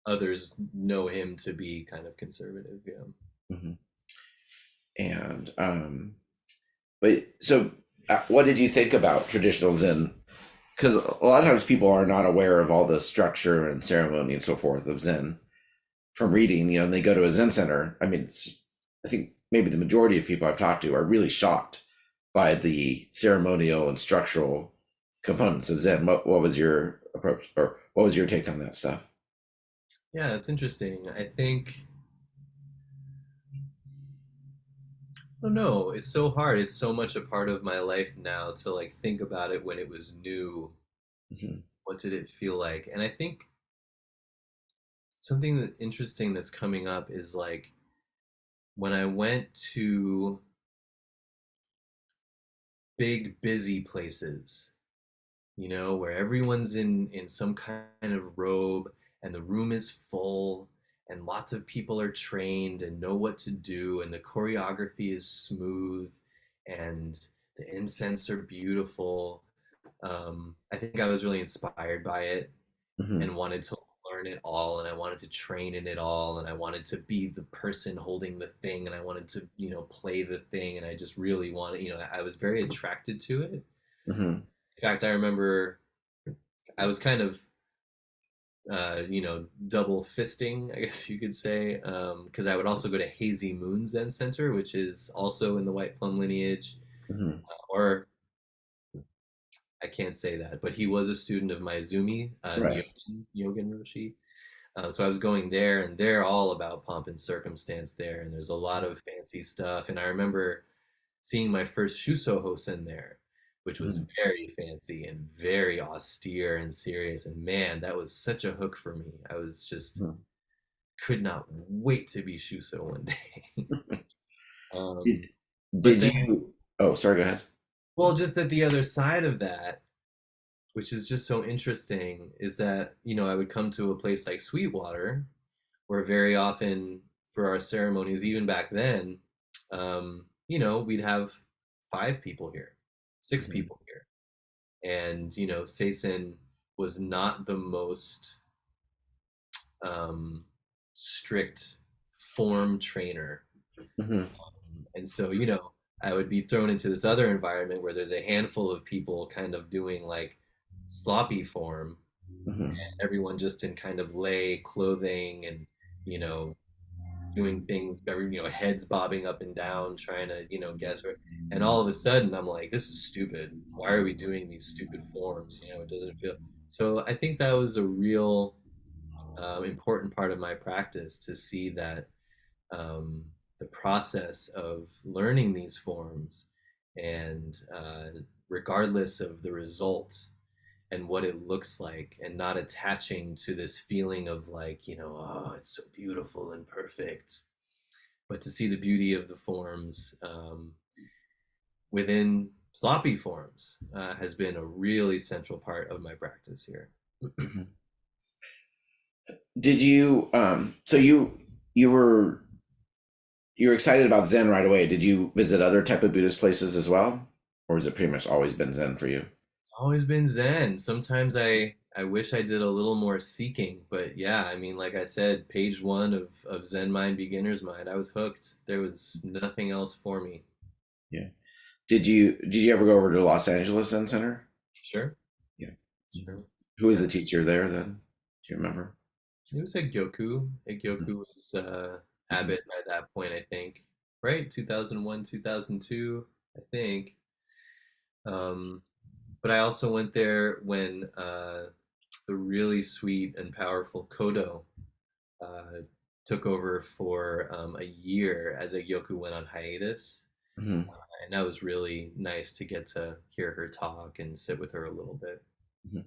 others know him to be kind of conservative. Yeah. Hmm. And but so what did you think about traditional Zen? Because a lot of times people are not aware of all the structure and ceremony and so forth of Zen from reading, and they go to a Zen center. I mean, I think maybe the majority of people I've talked to are really shocked by the ceremonial and structural components of Zen. What was your approach, or what was your take on that stuff? Yeah, it's interesting. I think, I don't know, it's so hard. It's so much a part of my life now to like think about it when it was new. Hmm. What did it feel like? And I think something that interesting that's coming up is like when I went to big busy places, where everyone's in some kind of robe and the room is full and lots of people are trained and know what to do and the choreography is smooth and the incense are beautiful. I think I was really inspired by it Hmm. and wanted to learn it all and I wanted to train in it all and I wanted to be the person holding the thing and I wanted to, play the thing and I just really wanted, I was very attracted to it. Hmm. In fact, I remember I was kind of double fisting, I guess you could say, because I would also go to Hazy Moon Zen Center, which is also in the White Plum lineage, Hmm. or I can't say that, but he was a student of Maizumi, Right. Nyogen Roshi. So I was going there, and they're all about pomp and circumstance there, and there's a lot of fancy stuff. And I remember seeing my first Shuso Hosen there, which was Hmm. very fancy and very austere and serious. And man, that was such a hook for me. I was just could not wait to be Shuso one day. Did, But did then, you? Oh, sorry. Go ahead. well, just that the other side of that, which is just so interesting, is that, I would come to a place like Sweetwater, where very often for our ceremonies, even back then, we'd have 5 people here, 6 people here. And, Seisen was not the most um, strict form trainer. Hmm. And so, I would be thrown into this other environment where there's a handful of people kind of doing like sloppy form, Hmm. everyone just in kind of lay clothing and, you know, doing things, heads bobbing up and down, trying to, guess where. And all of a sudden, I'm like, this is stupid. Why are we doing these stupid forms? It doesn't feel. So I think that was a real important part of my practice to see that um, the process of learning these forms and regardless of the result and what it looks like and not attaching to this feeling of like oh, it's so beautiful and perfect, but to see the beauty of the forms within sloppy forms has been a really central part of my practice here. Hmm. Did you? So you were excited about Zen right away. Did you visit other type of Buddhist places as well, or has it pretty much always been Zen for you? It's always been Zen. Sometimes I wish I did a little more seeking, but yeah, I mean, like I said, page one of Zen Mind, Beginner's Mind, I was hooked. There was nothing else for me. Yeah. Did you ever go over to Los Angeles Zen Center? Sure, Yeah. sure. Who was Yeah. the teacher there then? Do you remember? It was at Gyoku. At Gyoku was Mhm. Abbott by that point, I think. Right? 2001, 2002, I think. Um, but I also went there when the really sweet and powerful Kodo uh, took over for a year as a Yoku went on hiatus. Mhm. And that was really nice to get to hear her talk and sit with her a little bit. Mhm.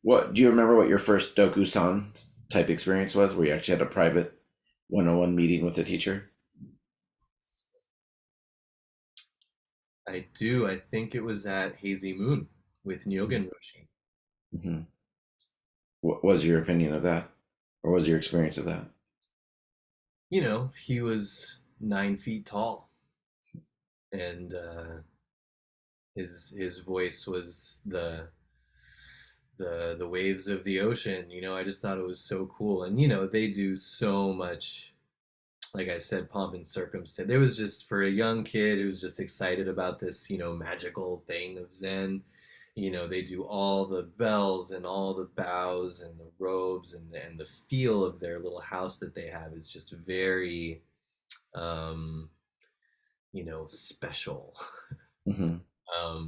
What do you remember? What your first Dokusan type experience was, where you actually had a private one-on-one meeting with the teacher? I do. I think it was at Hazy Moon with Nyogen Roshi. Mhm. What was your opinion of that, or was your experience of that? He was 9 feet tall, and his voice was the waves of the ocean. I just thought it was so cool. And they do so much, like I said, pomp and circumstance. It was just for a young kid who was just excited about this, magical thing of Zen. They do all the bells and all the bows and the robes, and the feel of their little house that they have is just very, um, special. Hmm.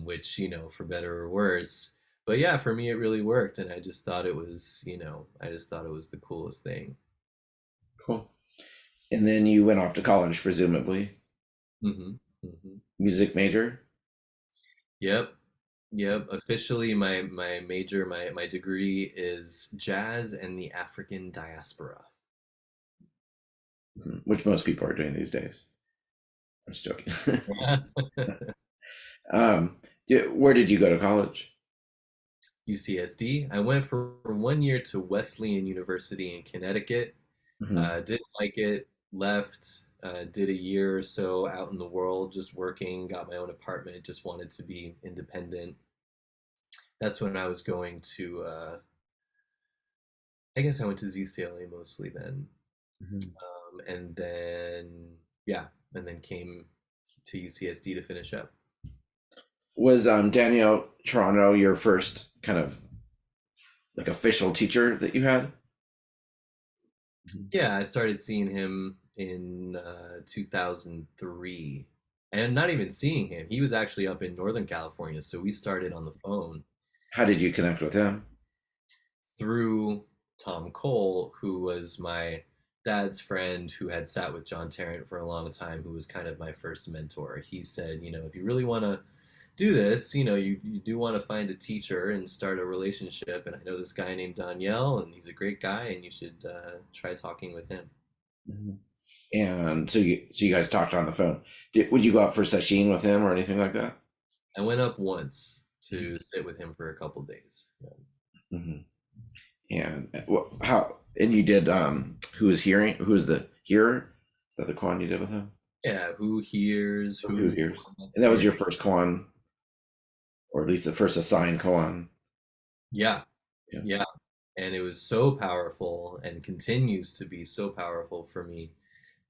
Which, for better or worse. But yeah, for me, it really worked. And I just thought it was, I just thought it was the coolest thing. Cool. And then you went off to college, presumably. Hmm. Hmm. Music major. Yep. Yep. Officially, my major, my degree is jazz and the African diaspora. Mhm. Which most people are doing these days. I'm just joking. um, where did you go to college? UCSD. I went for 1 year to Wesleyan University in Connecticut. Hmm. Didn't like it, left, did a year or so out in the world just working, got my own apartment, just wanted to be independent. That's when I was going to, I guess I went to ZCLA mostly then. Hmm. And then, yeah, and then came to UCSD to finish up. Was Daniel Toronto your first kind of like official teacher that you had? Mhm. Yeah, I started seeing him in 2003. And not even seeing him. He was actually up in Northern California, so we started on the phone How did you connect with him? through Tom Cole, who was my dad's friend who had sat with John Tarrant for a long time, who was kind of my first mentor. He said, if you really want to do this, you do want to find a teacher and start a relationship. And I know this guy named Danielle, and he's a great guy, and you should try talking with him. Mhm. And so you guys talked on the phone. Would you go out for sashimi with him or anything like that? I went up once to sit with him for a couple days. Hmm. And how? And you did who is hearing? Who is the hearer? Is that the koan you did with him? Yeah, who hears, Who who's the hears? one that's And that was hearing? your first koan, or at least the first assigned koan. Yeah, Yeah. yeah. And it was so powerful and continues to be so powerful for me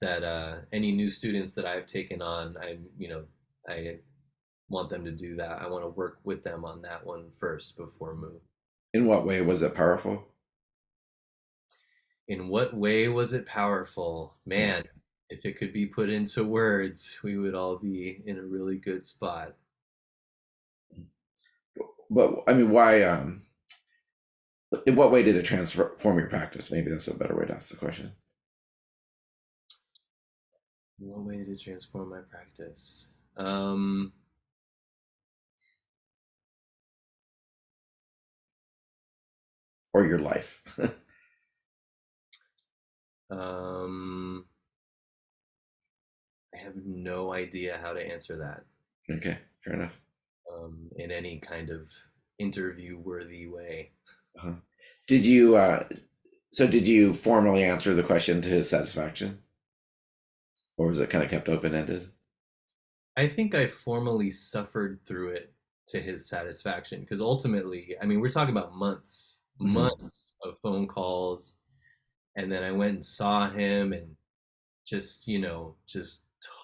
that any new students that I've taken on, I want them to do that. I want to work with them on that one first before move. In what way was it powerful? In what way was it powerful? Yeah. Man, if it could be put into words, we would all be in a really good spot. But I mean, why? In what way did it transform your practice? Maybe that's a better way to ask the question. What way to transform my practice? Um, Or your life. um, I have no idea how to answer that Okay, fair enough. in any kind of interview-worthy way. Uh-huh. Did you? So did you formally answer the question to his satisfaction, or was it kind of kept open ended? I think I formally suffered through it to his satisfaction because ultimately, I mean, we're talking about months, Hmm. months of phone calls, and then I went and saw him and just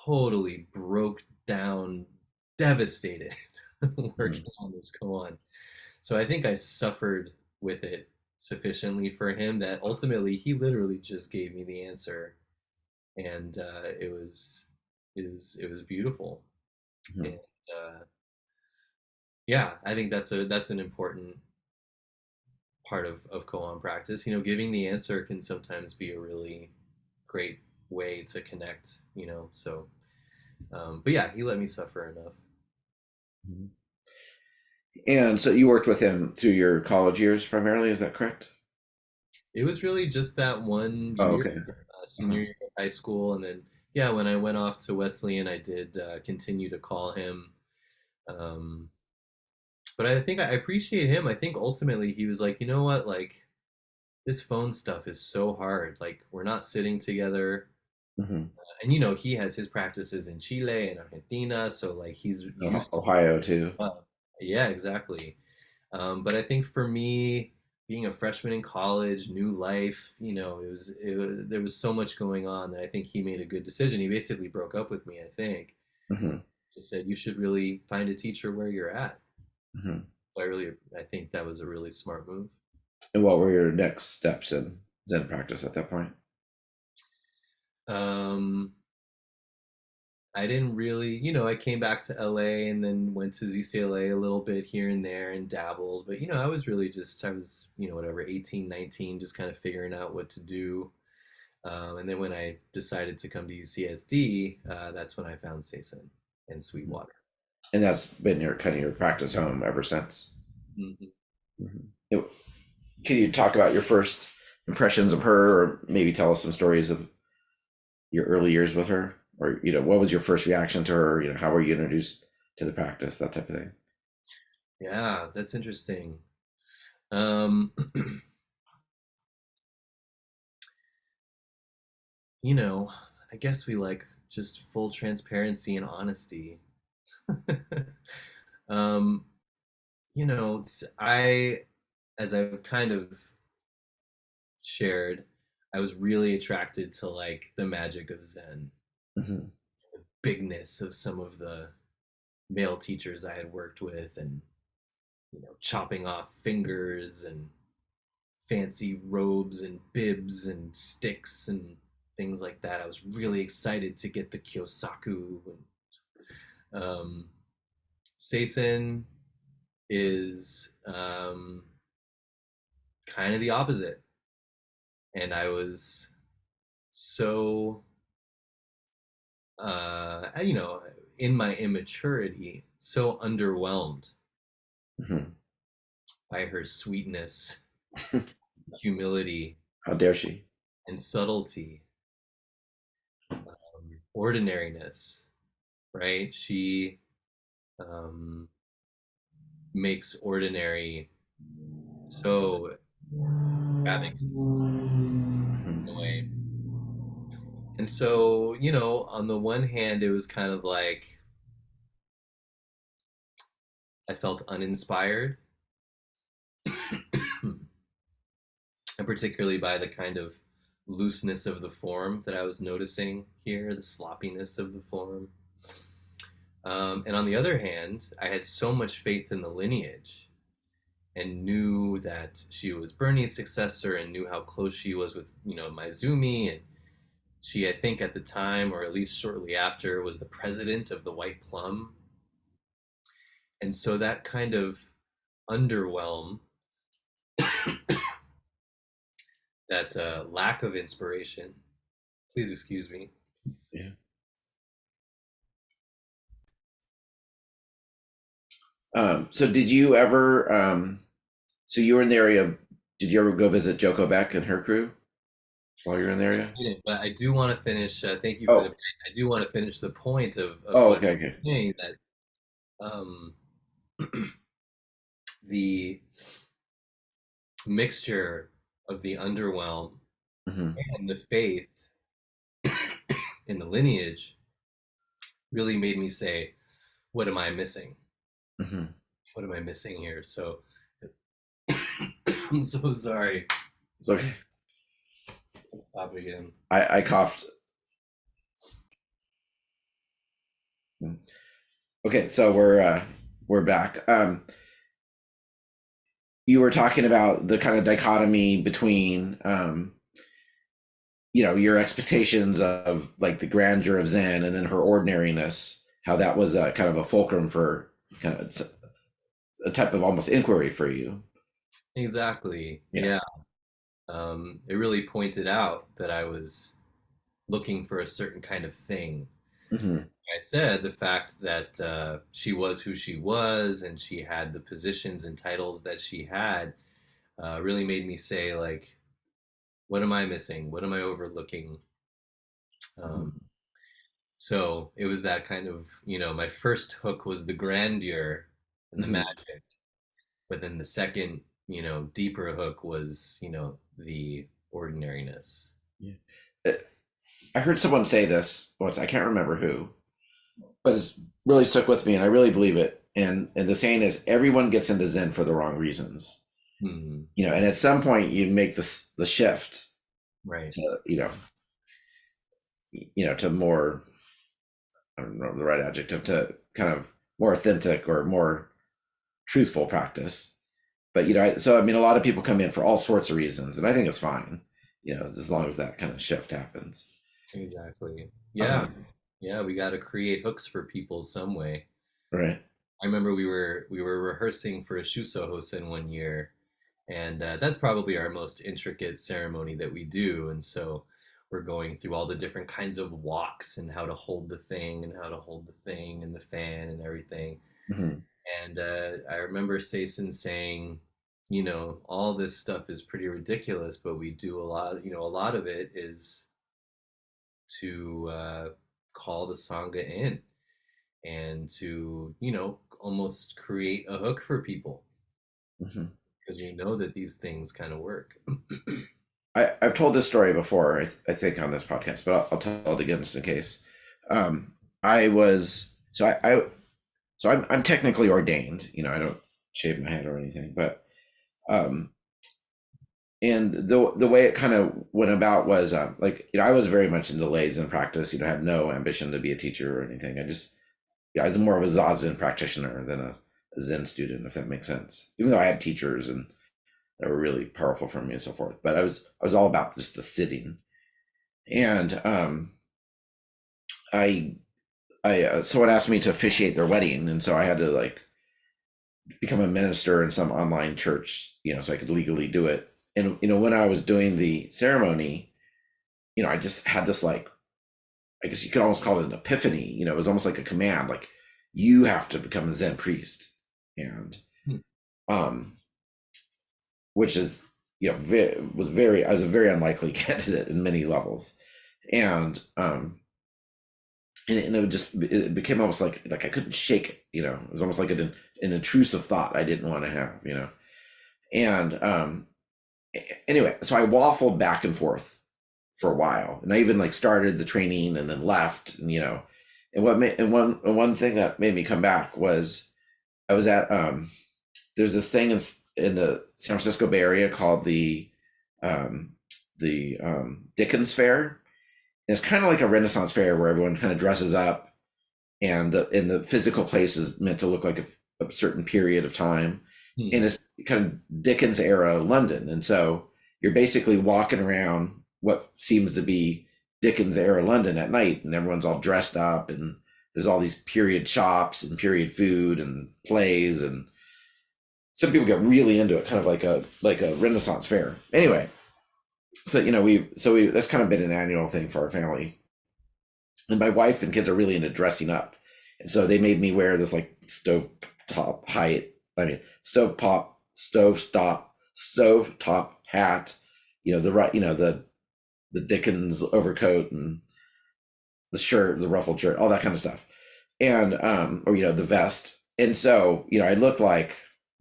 totally broke down, devastated, Hmm. working on this koan. So I think I suffered with it sufficiently for him that ultimately he literally just gave me the answer, and it was beautiful. And uh, yeah, I think that's an important part of koan practice. Giving the answer can sometimes be a really great way to connect. So but yeah, he let me suffer enough. Hmm. And so you worked with him through your college years primarily, is that correct? It was really just that one Oh, year, okay. Uh-huh. senior year of high school, and then yeah, when I went off to Wesleyan, I did continue to call him. Um, but I think I appreciate him. I think ultimately he was like, you know what, like this phone stuff is so hard. Like we're not sitting together. Hmm. And he has his practices in Chile and Argentina, so like he's used to Ohio too. yeah, exactly. But I think for me, being a freshman in college, new life, there was so much going on that I think he made a good decision. He basically broke up with me, I think. Hmm. Just said you should really find a teacher where you're at. Hmm. So I think that was a really smart move. And what were your next steps in Zen practice at that point? Um, I didn't really, I came back to LA and then went to ZCLA a little bit here and there and dabbled. But, I was, whatever, 18, 19, just kind of figuring out what to do. And then when I decided to come to UCSD, that's when I found Seisen and Sweetwater. And that's been your kind of your practice home ever since. Hmm. Mhm. Can you talk about your first impressions of her, or maybe tell us some stories of your early years with her, or what was your first reaction to her? How were you introduced to the practice, that type of thing? Yeah, that's interesting. Um, you know, I guess we like just full transparency and honesty. um, as I've kind of shared, I was really attracted to like the magic of Zen, Hmm. the bigness of some of the male teachers I had worked with, and chopping off fingers and fancy robes and bibs and sticks and things like that. I was really excited to get the Kyosaku. Um, Seisen is kind of the opposite, and I was so in my immaturity, so underwhelmed Hmm. by her sweetness, humility, How dare she? and subtlety, ordinariness, right? She um, makes ordinary so extravagant in a Hmm. way. And so, on the one hand, it was kind of like I felt uninspired, and particularly by the kind of looseness of the form that I was noticing here, the sloppiness of the form. And on the other hand, I had so much faith in the lineage and knew that she was Bernie's successor and knew how close she was with, Maizumi. And she, I think at the time, or at least shortly after, was the president of the White Plum. And so that kind of underwhelm, that lack of inspiration, please excuse me. Yeah. So did you ever? So you were in the area of. Did you ever go visit Joko Beck and her crew while you're in the area? Didn't, but I do want to finish. Thank you for the. Oh. I do want to finish the point of Oh. what Okay. Okay. I'm saying that um, the mixture of the underwhelm Hmm. and the faith in the lineage really made me say, "What am I missing? Hmm. What am I missing here?" So I'm so sorry. It's okay. Let's stop again. I coughed. Okay, so we're back. You were talking about the kind of dichotomy between your expectations of like the grandeur of Zen and then her ordinariness. How that was kind of a fulcrum for kind of a type of almost inquiry for you. Exactly. Yeah. Yeah. It really pointed out that I was looking for a certain kind of thing. Hmm. I said the fact that she was who she was and she had the positions and titles that she had really made me say, like, what am I missing? What am I overlooking? Um, so it was that kind of, my first hook was the grandeur and the Hmm. magic, but then the second, deeper hook was, the ordinariness. Yeah. Uh, I heard someone say this once. I can't remember who, but it's really stuck with me, and I really believe it. And the saying is, everyone gets into Zen for the wrong reasons. Hmm. And at some point you make the shift Right. to to more, I don't know the right adjective, to kind of more authentic or more truthful practice. But so I mean, a lot of people come in for all sorts of reasons, and I think it's fine, as long as that kind of shift happens. Exactly. Yeah. Um, Yeah, we got to create hooks for people some way. right. I remember we were rehearsing for a Shuso Hosen one year, and that's probably our most intricate ceremony that we do. And so we're going through all the different kinds of walks and how to hold the thing and how to hold the thing and the fan and everything. Hmm. And I remember Sason saying, all this stuff is pretty ridiculous, but we do a lot. A lot of it is to call the sangha in and to almost create a hook for people Hmm. because we know that these things kind of work. I've told this story before, I think, on this podcast, but I'll tell it again just in case. I was so I so I'm technically ordained. I don't shave my head or anything, but um, and the way it kind of went about was like I was very much into lays in practice. I had no ambition to be a teacher or anything. I was more of a Zazen practitioner than a Zen student, if that makes sense. Even though I had teachers and that were really powerful for me and so forth, but I was all about just the sitting. And I someone asked me to officiate their wedding, and so I had to like become a minister in some online church, so I could legally do it. And when I was doing the ceremony, I just had this, like, I guess you could almost call it an epiphany. It was almost like a command, like, you have to become a Zen priest, and Hmm. um, which is I was a very unlikely candidate in many levels, and and it became almost like I couldn't shake it. It was almost like an intrusive thought I didn't want to have. And anyway, so I waffled back and forth for a while, and I even like started the training and then left, and one thing that made me come back was I was at there's this thing in the San Francisco Bay Area called um, the Dickens Fair. And it's kind of like a Renaissance fair where everyone kind of dresses up, and the physical place is meant to look like a certain period of time, and Hmm. it's kind of Dickens era London, and so you're basically walking around what seems to be Dickens era London at night, and everyone's all dressed up, and there's all these period shops and period food and plays, and some people get really into it, kind of like a Renaissance fair. Anyway, so we that's kind of been an annual thing for our family, and my wife and kids are really into dressing up, and so they made me wear this like stove top hat, the right, the Dickens overcoat and the shirt, the ruffled shirt, all that kind of stuff, and or the vest, and so I look like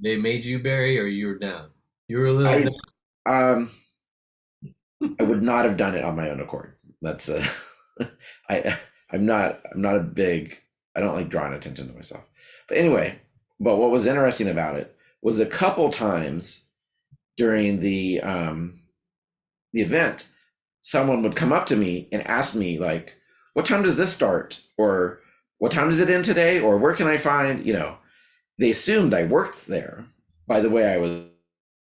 They made you, Barry, or you were down? You were a little I down. um I would not have done it on my own accord. That's I I'm not a big, I don't like drawing attention to myself. But anyway, but what was interesting about it was a couple times during the event, someone would come up to me and ask me like, "What time does this start?" or "What time does it end today?" or "Where can I find?" They assumed I worked there by the way I was,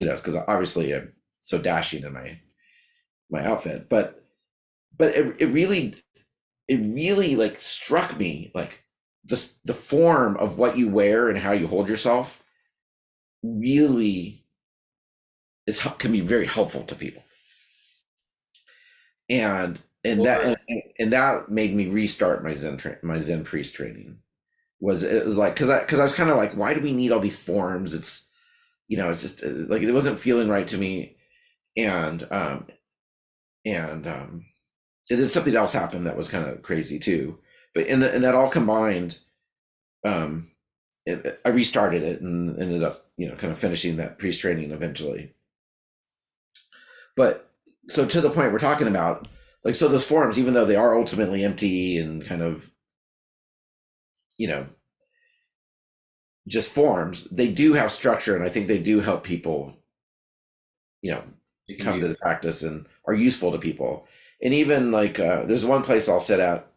because obviously I'm so dashing in my outfit, but it really like struck me like the form of what you wear and how you hold yourself really can be very helpful to people, and that Or and that made me restart my Zen priest training. It was like, because I was kind of like, why do we need all these forms? It's just like it wasn't feeling right to me, and and and then something else happened that was kind of crazy too. But in that all combined, um, I restarted it and ended up, kind of finishing that pre-training eventually. But so to the point we're talking about, like, so those forums, even though they are ultimately empty and kind of, you know, just forms, they do have structure, and I think they do help people, you know, It can come be. to the practice and are useful to people. And even like, there's one place I'll sit at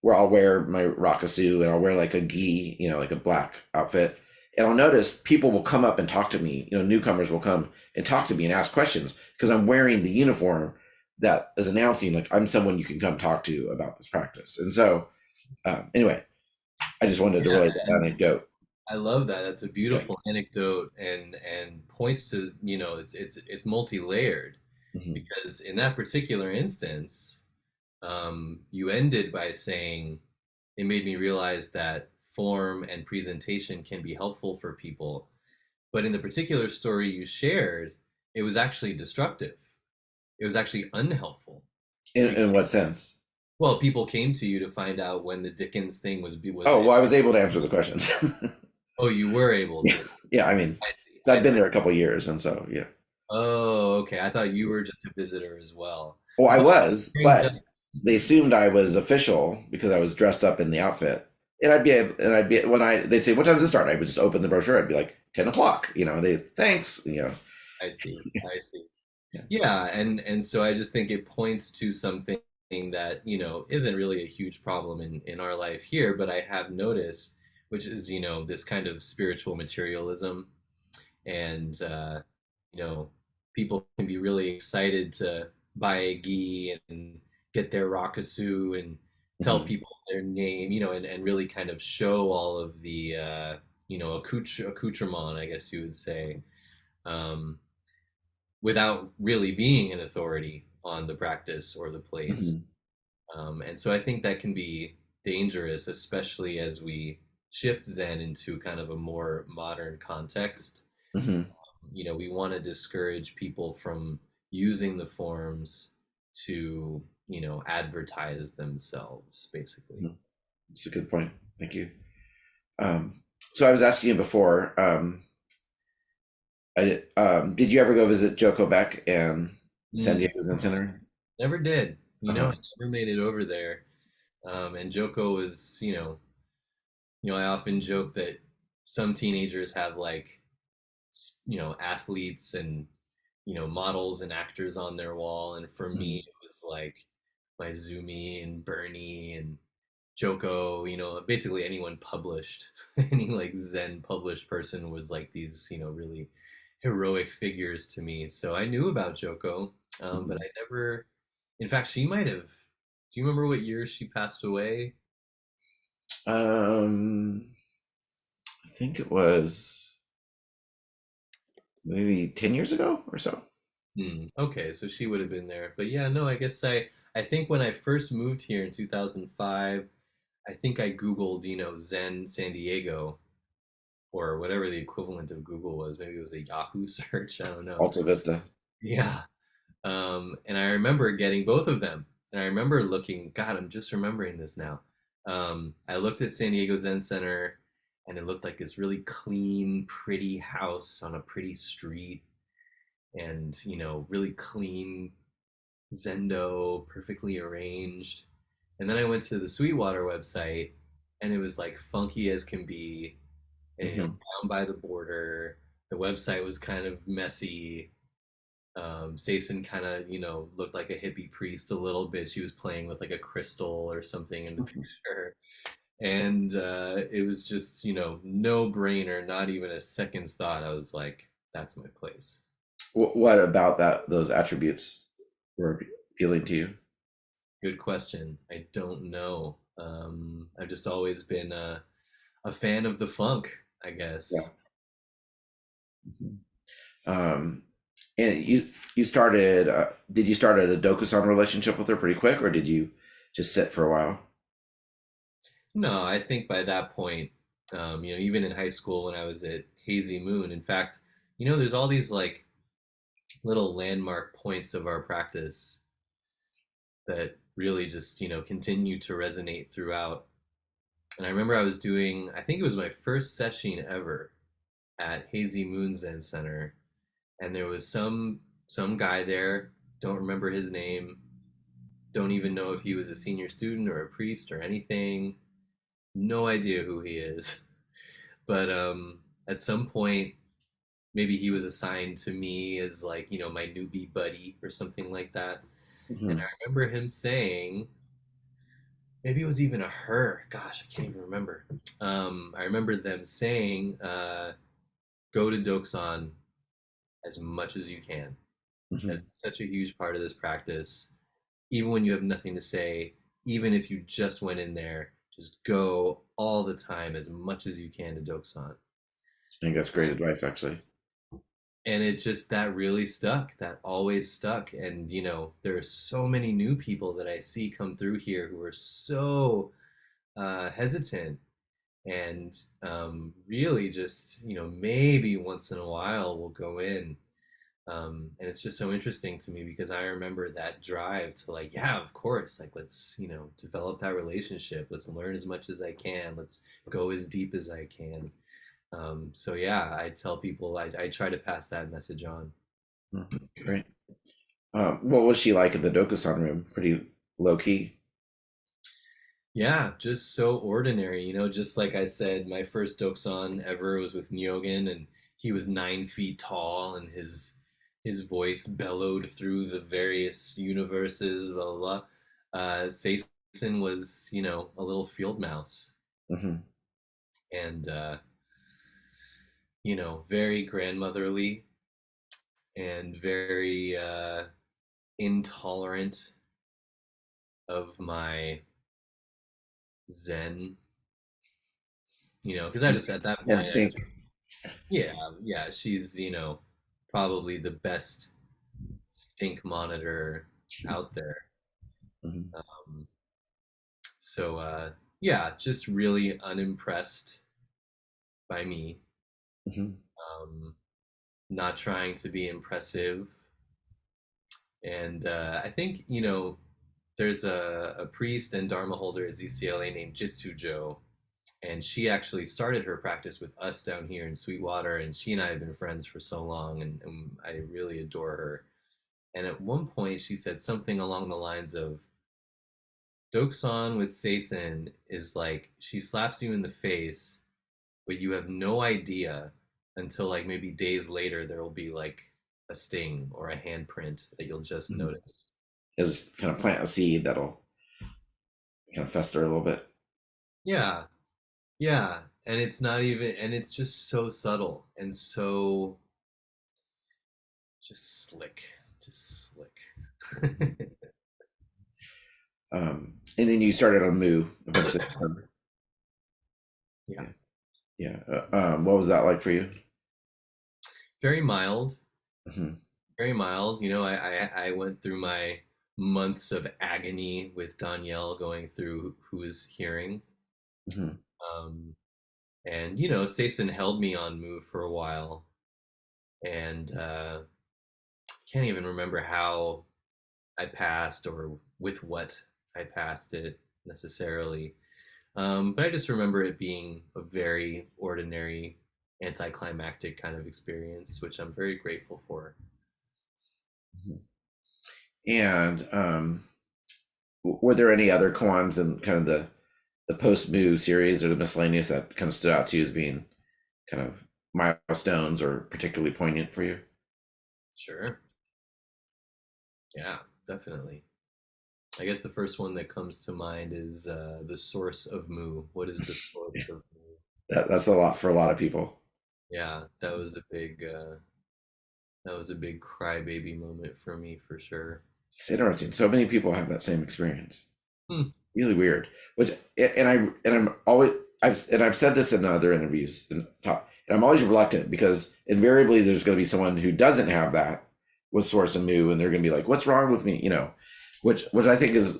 where I'll wear my rakasu and I'll wear like a gi, like a black outfit. And I'll notice people will come up and talk to me, newcomers will come and talk to me and ask questions because I'm wearing the uniform that is announcing like I'm someone you can come talk to about this practice. And so, anyway, I just wanted to Yeah, relate that and anecdote. I love that. That's a Yeah. beautiful anecdote, and points to, it's multi-layered, Hmm. because in that particular instance, you ended by saying it made me realize that form and presentation can be helpful for people. But in the particular story you shared, it was actually destructive. It was actually unhelpful. In what sense? Well, people came to you to find out when the Dickens thing was Oh, in. well, I was able to answer the questions. Oh, you were able Yeah. to. Yeah. I mean, I see. so I I've been see. there a couple years. And so, yeah. Oh, okay. I thought you were just a visitor as well. Well, I Because was, hearing but they assumed I was official because I was dressed up in the outfit. And they'd say, "What time does it start?" I would just open the brochure. I'd be like, 10 o'clock. They thanks. I see. I see. Yeah. Yeah, and so I just think it points to something that, isn't really a huge problem in our life here, but I have noticed, which is, this kind of spiritual materialism. And you know people can be really excited to buy a gi and get their rakasu and tell Hmm. people their name, and really kind of show all of the accoutrement, I guess you would say, um, without really being an authority on the practice or the place. Hmm. And so I think that can be dangerous, especially as we shift Zen into kind of a more modern context. Hmm. We want to discourage people from using the forms to, advertise themselves, basically. It's a good point. Thank you. So I was asking you before. Did you ever go visit Joko Beck and San Mm, Diego Zen Center? never did. I Uh-huh. never made it over there. And Joko was, I often joke that some teenagers have like, athletes and, models and actors on their wall. And for me, Mhm. it was like my Zumi and Bernie and Joko, basically anyone published, any like Zen published person was like these, really heroic figures to me. So I knew about Joko, but Mhm. I never, in fact, she might have, do you remember what year she passed away? Um, I think it was maybe 10 years ago or so. Okay, so she would have been there. But yeah, no, I guess I think when I first moved here in 2005, I think I Googled, Zen San Diego, or whatever the equivalent of Google was. Maybe it was a Yahoo search. I don't know. Alta Vista. Yeah. And I remember getting both of them. And I remember looking, God, I'm just remembering this now. I looked at San Diego Zen Center, and it looked like this really clean, pretty house on a pretty street, and, really clean Zendo, perfectly arranged. And then I went to the Sweetwater website, and it was like funky as can be, and, Hmm. down by the border. The website was kind of messy. Sason kind of, looked like a hippie priest a little bit. She was playing with like a crystal or something in the picture. And it was just, no brainer, not even a second's thought. I was like, that's my place. What about those attributes were appealing to you? Good question. I don't know. I've just always been a fan of the funk, I Yeah. guess. Mhm. Um, and you started. Did you start a Dokusan relationship with her pretty quick, or did you just sit for a while? No, I think by that point, even in high school when I was at Hazy Moon, in fact, there's all these like little landmark points of our practice that really just, continue to resonate throughout. And I remember I was doing, I think it was my first session ever at Hazy Moon Zen Center, and there was some guy there. Don't remember his name. Don't even know if he was a senior student or a priest or anything. No idea who he is. But at some point, maybe he was assigned to me as like, my newbie buddy or something like that. And Hmm. I remember him saying, maybe it was even a her. Gosh, I can't even remember. I remember them saying, go to Doksan as much as you can. Hmm. That's such a huge part of this practice. Even when you have nothing to say, even if you just went in there, just go all the time as much as you can to Doksan. I think that's great advice, actually. And it just, that really stuck. That always stuck. And, there are so many new people that I see come through here who are so hesitant and really just, maybe once in a while we'll go in. And it's just so interesting to me because I remember that drive to like, yeah, of course, like let's, develop that relationship. Let's learn as much as I can. Let's go as deep as I can. So yeah, I tell people I try to pass that message on. Hmm. Great. What was she like in the Dokusan room? Pretty low key. Yeah, just so ordinary, just like I said, my first Doksan ever was with Nyogen, and he was 9 feet tall, and his voice bellowed through the various universes, blah blah blah. Seisen was, a little field mouse, Hmm. and very grandmotherly and very intolerant of my Zen, because I just at that Zen point I stink. just yeah, yeah, she's, probably the best stink monitor out there. Hmm. Um, so, yeah, just really unimpressed by me. Hmm. Um, not trying to be impressive. And I think, there's a priest and Dharma holder at ZCLA named Jitsujo. And she actually started her practice with us down here in Sweetwater. And she and I have been friends for so long. And I really adore her. And at one point, she said something along the lines of, Doksan with Seisen is like she slaps you in the face, but you have no idea until like maybe days later there will be like a sting or a handprint that you'll just Hmm. notice. It'll just kind of plant a seed that'll kind of fester a little bit. Yeah, yeah. And it's not even, and it's just so subtle and so just slick, just slick. And then you started on Moo eventually. Yeah, Yeah. Yeah. What was that like for you? very mild, Hmm. very mild. I went through my months of agony with Danielle going through who is hearing. Hmm. Um, and, Sason held me on move for a while. And can't even remember how I passed or with what I passed it necessarily. But I just remember it being a very ordinary, anticlimactic kind of experience, which I'm very grateful for. And were there any other koans in kind of the post Moo series or the miscellaneous that kind of stood out to you as being kind of milestones or particularly poignant for you? Sure. Yeah, definitely. I guess the first one that comes to mind is the source of Mu. What is the source of Mu? That's a lot for a lot of people. Yeah, that was a big crybaby moment for me for sure. It's interesting. So many people have that same experience. Hmm, Really weird. Which I'm always I've said this in other interviews and talk, and I'm always reluctant because invariably there's going to be someone who doesn't have that with source and Mu, and they're going to be like, "What's wrong with me?" Which I think is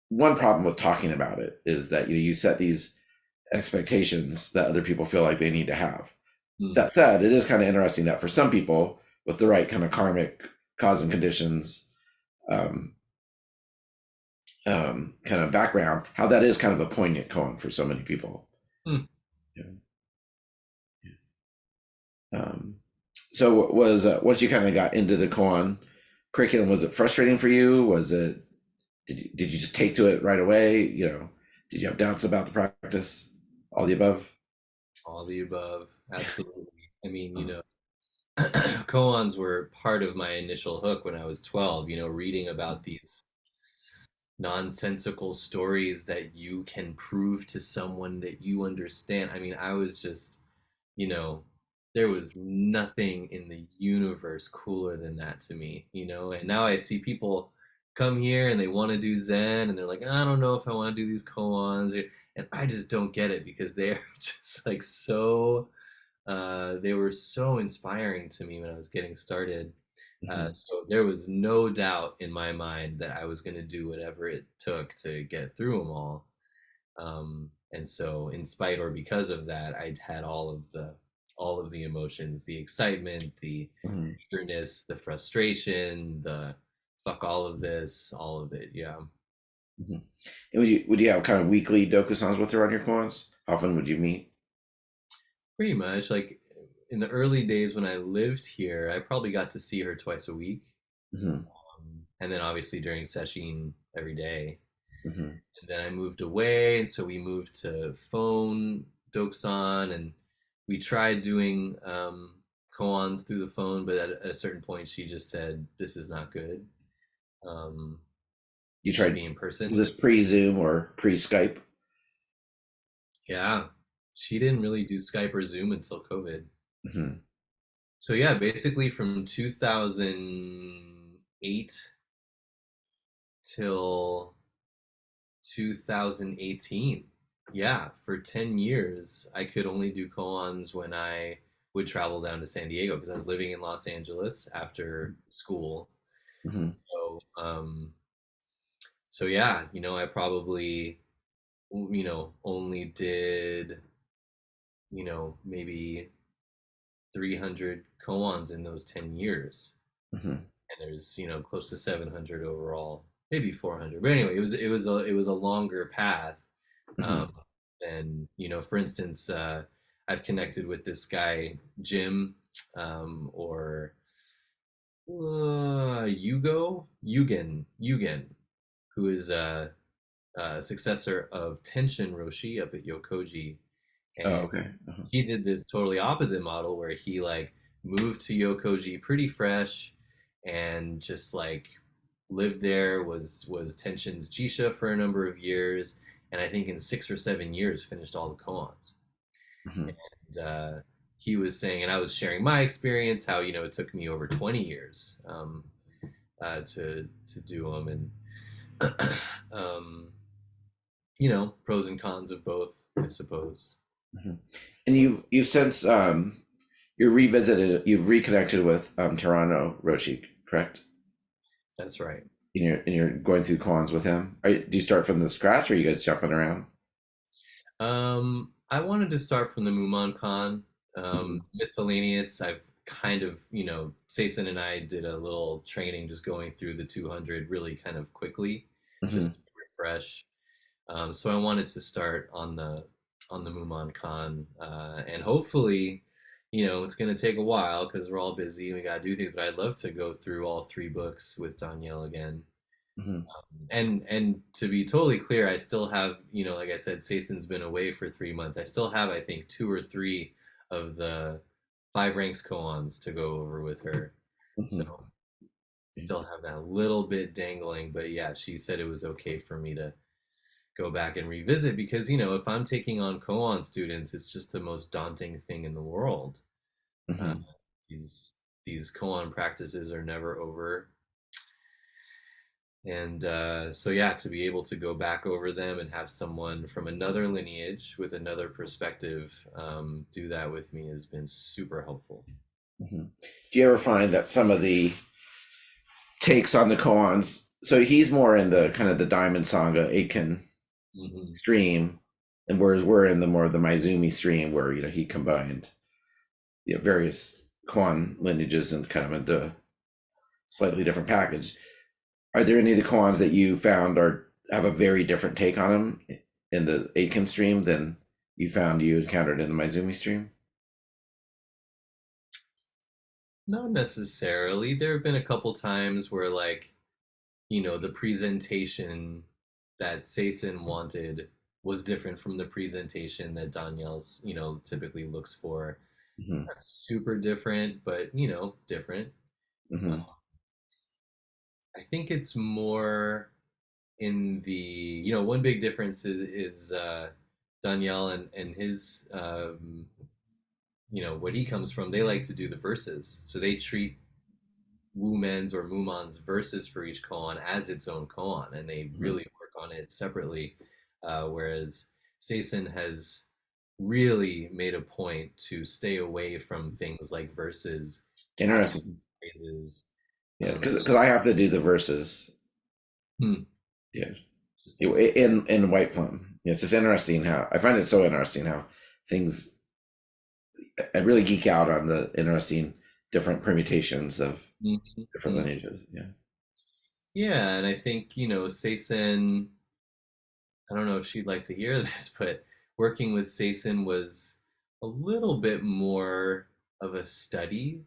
one problem with talking about it is that you set these expectations that other people feel like they need to have. hmm, That said, it is kind of interesting that for some people with the right kind of karmic cause and conditions, um, kind of background, how that is kind of a poignant koan for so many people. Hmm. Yeah. Um, so was once you kind of got into the koan curriculum, was it frustrating for you? Was it did you just take to it right away? Did you have doubts about the practice? All the above. All the above, absolutely. I mean, Uh, koans were part of my initial hook when I was 12, reading about these nonsensical stories that you can prove to someone that you understand. I mean, I was just, you know, there was nothing in the universe cooler than that to me, and now I see people come here and they want to do Zen and they're like, I don't know if I want to do these koans, and I just don't get it because they're just like so they were so inspiring to me when I was getting started. mhm, So there was no doubt in my mind that I was going to do whatever it took to get through them all. And so, in spite or because of that, I'd had all of the emotions, the excitement, the mhm, eagerness, the frustration, the fuck all of this, all of it. Yeah. mhm. And would you have kind of weekly dokusans with her on your koans? How often would you meet? Pretty much like in the early days when I lived here, I probably got to see her twice a week. Hmm. And then obviously during session every day. Hmm. And then I moved away, and so we moved to phone Doksan, and we tried doing koans through the phone, but at a certain point, she just said, "This is not good. Um, You you should tried be in person." this pre-Zoom or pre-Skype? Yeah, she didn't really do Skype or Zoom until COVID. Hmm. So yeah, basically from 2008 till 2018. Yeah, for 10 years, I could only do koans when I would travel down to San Diego because I was living in Los Angeles after school. Hmm. So yeah, I probably, only did, maybe 300 koans in those 10 years. Hmm. And there's, close to 700 overall, maybe 400. But anyway, it was a longer path. Um, Hmm. and for instance, I've connected with this guy Jim, or Yugen, who is a successor of Tenshin Roshi up at Yokoji, Oh, and okay. Uh-huh. he did this totally opposite model where he like moved to Yokoji pretty fresh and just like lived there, was Tenshin's Jisha for a number of years, and I think in 6 or 7 years finished all the koans. Hmm. And he was saying, and I was sharing my experience, how it took me over 20 years to do them, and pros and cons of both, I suppose. Hmm. And you've since you've reconnected with Toronto Roshi, correct? That's right. And you're going through koans with him. Do you start from the scratch, or are you guys jumping around? I wanted to start from the Mumon Con. Hmm. Miscellaneous, I've kind of, Sason and I did a little training just going through the 200 really kind of quickly, just Hmm. to refresh. So I wanted to start on the Mumon Con, and hopefully, it's going to take a while because we're all busy and we got to do things. But I'd love to go through all three books with Danielle again. Hmm. And to be totally clear, I still have, like I said, Sayson's been away for 3 months. I still have, I think, two or three of the five ranks koans to go over with her. So Hmm. still have that little bit dangling. But yeah, she said it was okay for me to go back and revisit because, if I'm taking on koan students, it's just the most daunting thing in the world. Uh, Hmm. these koan practices are never over. And so, yeah, to be able to go back over them and have someone from another lineage with another perspective do that with me has been super helpful. Hmm. Do you ever find that some of the takes on the koans? So he's more in the kind of the Diamond Sangha Aiken Hmm. stream, and whereas we're in the more the Maizumi stream, where he combined various koan lineages and kind of into slightly different package. Are there any of the koans that you found are have a very different take on them in the Aitken stream than you encountered in the Maizumi stream? Not necessarily. There have been a couple times where, like, the presentation that Sason wanted was different from the presentation that Danielle's, typically looks for. Hmm. Not super different, but, different. Hmm. I think it's more in the, one big difference is Danielle and his, what he comes from. They like to do the verses. So they treat Wu Men's or Mumon's verses for each koan as its own koan, and they Hmm. really work on it separately. Whereas Sason has really made a point to stay away from things like verses, Interesting. catchphrases. Yeah, So, because I have to do the verses. hmm, Yeah, interesting. in White Plum. Yeah, it's just interesting how I find it so interesting how things. I really geek out on the interesting different permutations of different Mhm. lineages. Yeah. Yeah, and I think, Sason, I don't know if she'd like to hear this, but working with Sason was a little bit more of a study.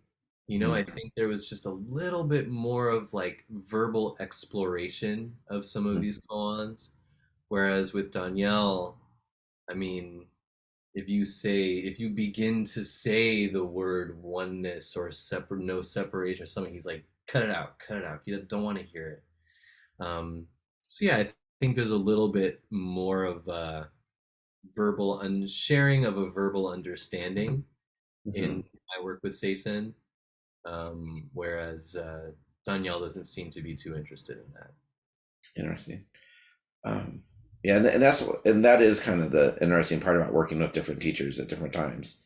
I Hmm. think there was just a little bit more of like verbal exploration of some of these koans. Whereas with Danielle, I mean, if you begin to say the word oneness or separate, no separation or something, he's like, cut it out, cut it out. You don't want to hear it. So yeah, I think there's a little bit more of a sharing of a verbal understanding Hmm. in my work with Sason, whereas Danielle doesn't seem to be too interested in that. Interesting. Um, yeah, and that is kind of the interesting part about working with different teachers at different times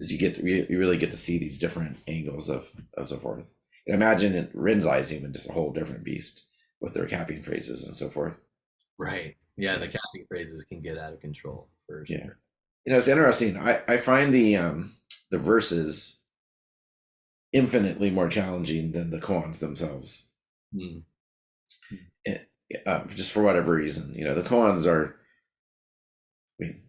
is Mhm. you really get to see these different angles of so forth. And imagine it Rinzai's even just a whole different beast with their capping phrases and so forth. Right. Yeah, Yeah, the capping phrases can get out of control for yeah. sure. It's interesting. I find the verses infinitely more challenging than the koans themselves. Mm. Eh, just for whatever reason, the koans are.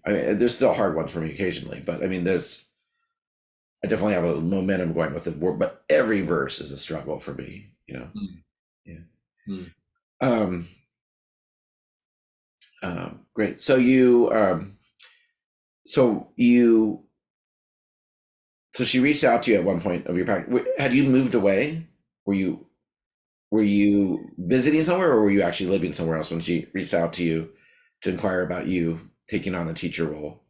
There's still hard ones for me occasionally, but I mean, I definitely have a momentum going with it. But every verse is a struggle for me. Mm. Yeah. Mm. Um, great. So you, so she reached out to you at one point of your practice. Had you moved away? Were you were you visiting somewhere, or were you actually living somewhere else when she reached out to you to inquire about you taking on a teacher role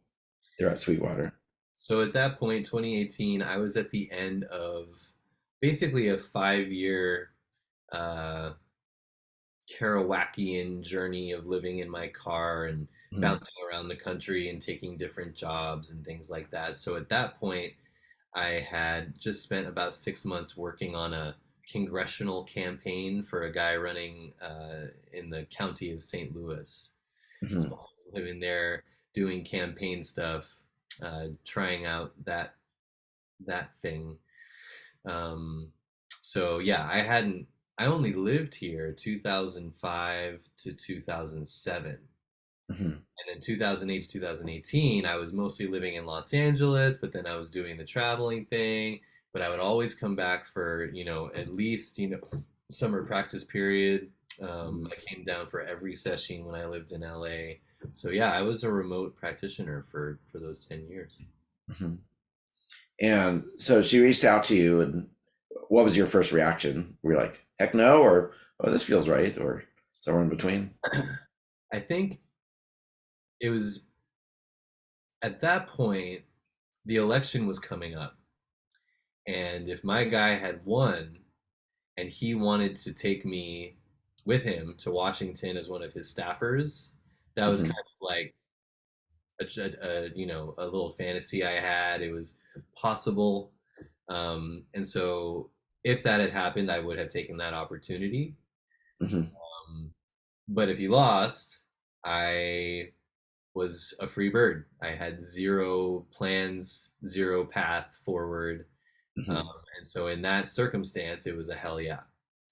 there at Sweetwater? So at that point, 2018, I was at the end of basically a 5 year uh, Kerouacian journey of living in my car and Mhm. bouncing around the country and taking different jobs and things like that. So at that point, I had just spent about 6 months working on a congressional campaign for a guy running in the county of St. Louis. So I Mhm. was living there doing campaign stuff, trying out that thing. Um, so yeah, I only lived here 2005 to 2007. Mhm. And in 2008 to 2018, I was mostly living in Los Angeles, but then I was doing the traveling thing. But I would always come back for, at least, summer practice period. Mhm. I came down for every session when I lived in LA. So yeah, I was a remote practitioner for those 10 years. Mhm. And so she reached out to you, and what was your first reaction? Were you like, heck no, or oh, this feels right, or somewhere in between? I think it was at that point, the election was coming up. And if my guy had won and he wanted to take me with him to Washington as one of his staffers, that was kind Mhm. of like a little fantasy I had. It was possible. And so if that had happened, I would have taken that opportunity. Mhm. Um, but if he lost, I was a free bird. I had zero plans, zero path forward. Um, Mhm. and so in that circumstance, it was a hell yeah.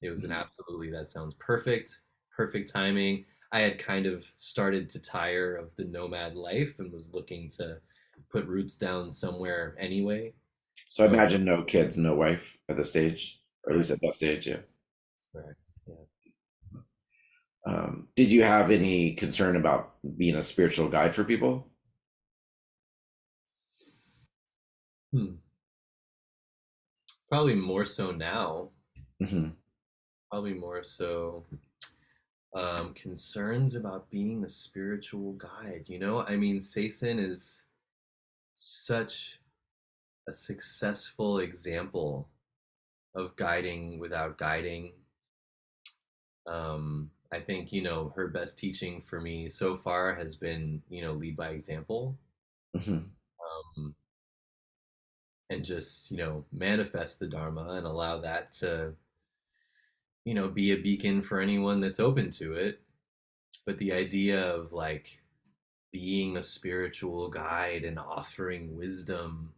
It was an Mhm. absolutely, that sounds perfect, perfect timing. I had kind of started to tire of the nomad life and was looking to put roots down somewhere anyway. So I So imagine no kids, no wife at this stage, or at least correct, at that stage, yeah. correct, yeah. Did you have any concern about being a spiritual guide for people? Hmm. Probably more so now. Hmm. Probably more so concerns about being a spiritual guide. I mean, Seisen is such a successful example of guiding without guiding. I think, her best teaching for me so far has been, lead by example, Hmm. um, and just, manifest the Dharma and allow that to, be a beacon for anyone that's open to it. But the idea of like being a spiritual guide and offering wisdom,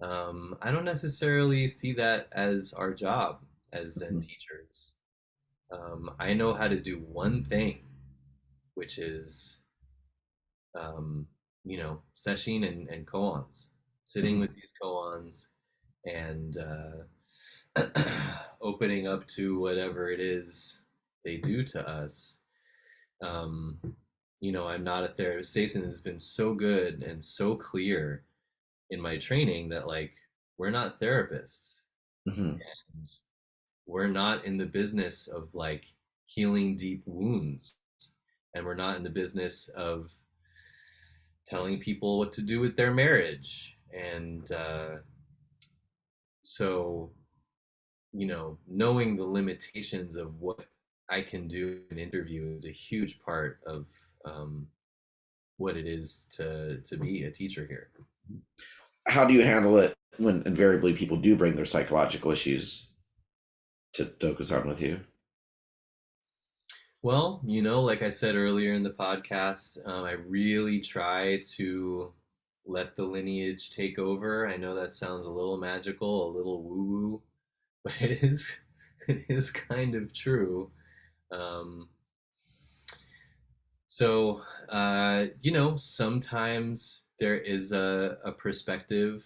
I don't necessarily see that as our job as Zen Hmm. teachers. I know how to do one thing, which is, um, sesshin and koans, sitting with Hmm. these koans and opening up to whatever it is they do to us. Um, I'm not a therapist. Sason has been so good and so clear in my training that like we're not therapists Hmm. and we're not in the business of like healing deep wounds, and we're not in the business of telling people what to do with their marriage. And so, knowing the limitations of what I can do in an interview is a huge part of um, what it is to be a teacher here. How do you handle it when invariably people do bring their psychological issues to Dokusan with you? Well, like I said earlier in the podcast, I really try to let the lineage take over. I know that sounds a little magical, a little woo-woo, but it is it is kind of true. Um, so sometimes there is a perspective,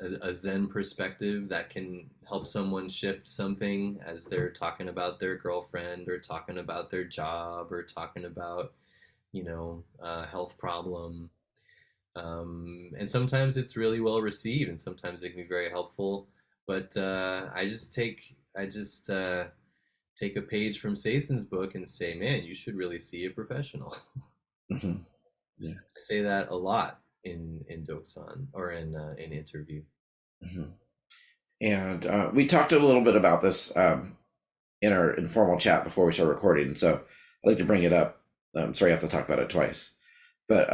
a Zen perspective that can help someone shift something as they're talking about their girlfriend or talking about their job or talking about, a health problem. And sometimes it's really well received, and sometimes it can be very helpful. But I just take a page from Seisen's book and say, man, you should really see a professional. Hmm. Yeah. I say that a lot in Doksan or in interview. Hmm. And we talked a little bit about this in our informal chat before we start recording. So I'd like to bring it up. Sorry, I have to talk about it twice. But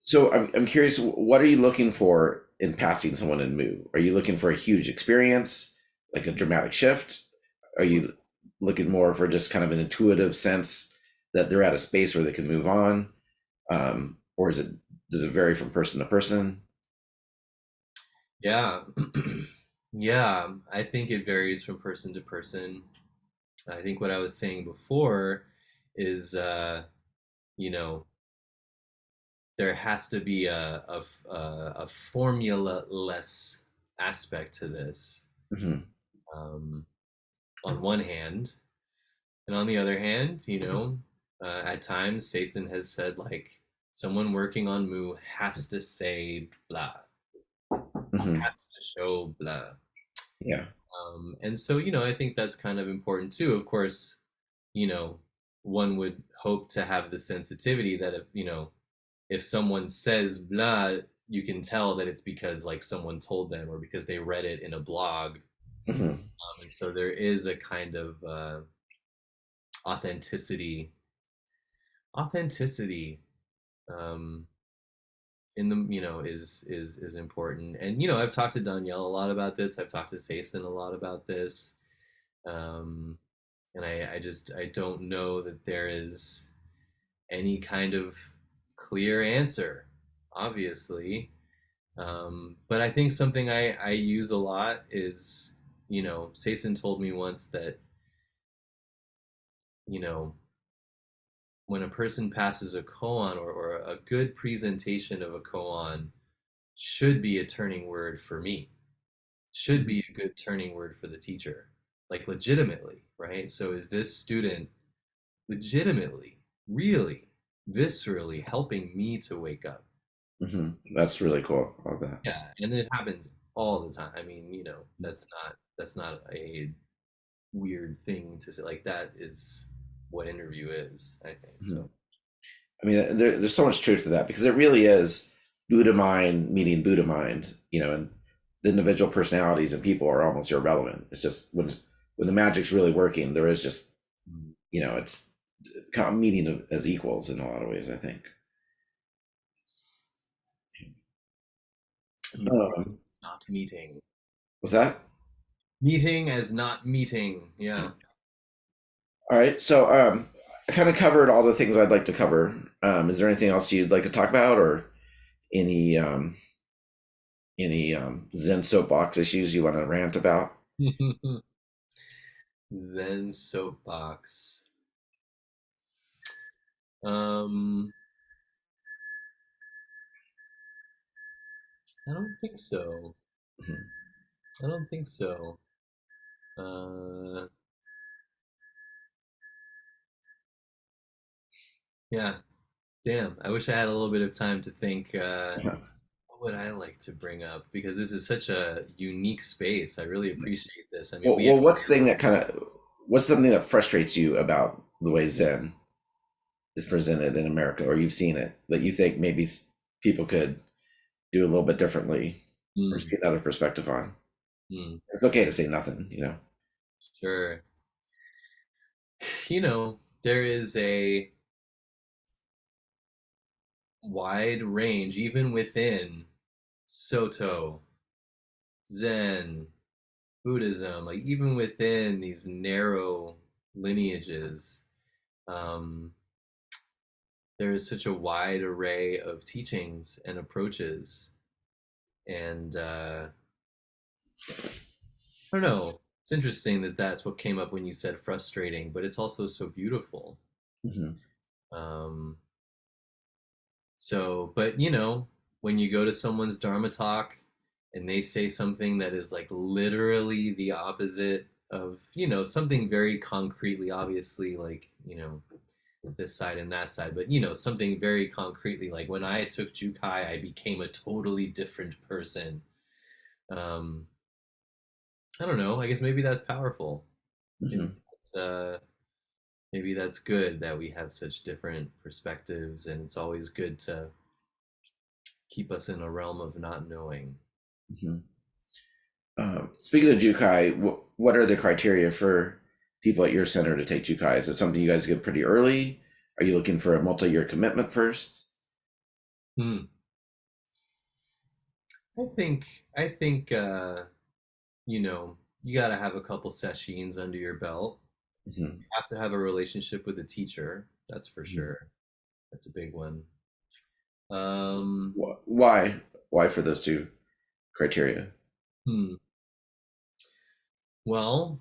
so I'm curious, what are you looking for in passing someone in Mu? Are you looking for a huge experience, like a dramatic shift? Are you looking more for just kind of an intuitive sense that they're at a space where they can move on? Or does it vary from person to person? Yeah. Yeah, I think it varies from person to person. I think what I was saying before is, you know, there has to be a formula-less aspect to this. Hmm. Um, on one hand, and on the other hand, at times Sason has said like someone working on Mu has to say blah, Hmm. has to show blah. Yeah. And so, I think that's kind of important too. Of course, you know, one would hope to have the sensitivity that if someone says blah, you can tell that it's because like someone told them or because they read it in a blog. Hmm. And so there is a kind of authenticity, authenticity um, in the is important. And I've talked to Danielle a lot about this. I've talked to Sason a lot about this. Um, and I don't know that there is any kind of clear answer, obviously. But I think something I use a lot is, Sason told me once that, you know, when a person passes a koan, or a good presentation of a koan should be a turning word for me, should Mhm. be a good turning word for the teacher, like legitimately, right? So is this student legitimately, really, viscerally helping me to wake up? That's really cool. I love that. Yeah, and it happens all the time. I mean, that's not a weird thing to say. Like that is what interview is, I think. Mhm. So, I mean, there's so much truth to that because it really is Buddha mind meeting Buddha mind, and the individual personalities and people are almost irrelevant. It's just when the magic's really working, there is just, it's kind of meeting as equals in a lot of ways, I think. meeting, Um, not meeting. was that? Meeting as not meeting. Yeah. All right. So I kind of covered all the things I'd like to cover. Is there anything else you'd like to talk about, or any Zen soapbox issues you want to rant about? Zen soapbox. Um, I don't think so. Mhm. I don't think so. Uh, yeah. Damn. I wish I had a little bit of time to think. What would I like to bring up? Because this is such a unique space. I really appreciate this. I mean, we have. Well, what's something that frustrates you about the way Zen is presented in America, or you've seen it that you think maybe people could do a little bit differently, or Hmm, see another perspective on? hmm, It's okay to say nothing. sure. There is a wide range, even within Soto, Zen, Buddhism, like even within these narrow lineages, um, there is such a wide array of teachings and approaches. And I don't know. It's interesting that that's what came up when you said frustrating, but it's also so beautiful. Hmm. Um, but when you go to someone's Dharma talk and they say something that is like literally the opposite of, something very concretely, obviously, like, this side and that side, but something very concretely, like when I took Jukai, I became a totally different person. Um, I don't know. I guess maybe that's powerful. Maybe Hmm. maybe that's good that we have such different perspectives, and it's always good to keep us in a realm of not knowing. Hmm. Speaking of Jukai, what are the criteria for people at your center to take Jukai? Is it something you guys get pretty early? Are you looking for a multi-year commitment first? Hmm. I think you got to have a couple sessions under your belt. Hmm. You have to have a relationship with a teacher. That's for Hmm. sure. That's a big one. Um, Why? Why for those two criteria? hmm. Well,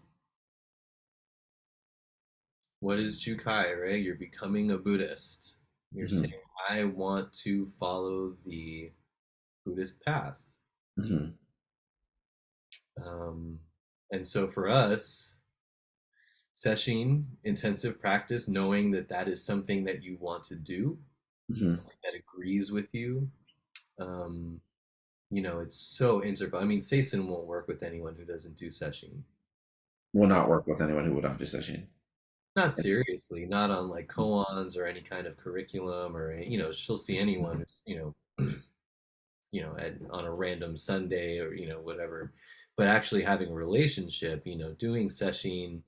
what is Jukai, right? You're becoming a Buddhist. You're saying, Hmm. I want to follow the Buddhist path. Hmm. Um, and so for us, session, intensive practice, knowing that that is something that you want to do, Hmm. something that agrees with you. Um, it's so integral. I mean, Seisen won't work with anyone who doesn't do session. Will not work with anyone who would not do session. Not seriously, not on like koans or any kind of curriculum or she'll see anyone who's on a random Sunday or whatever. But actually having a relationship, doing session,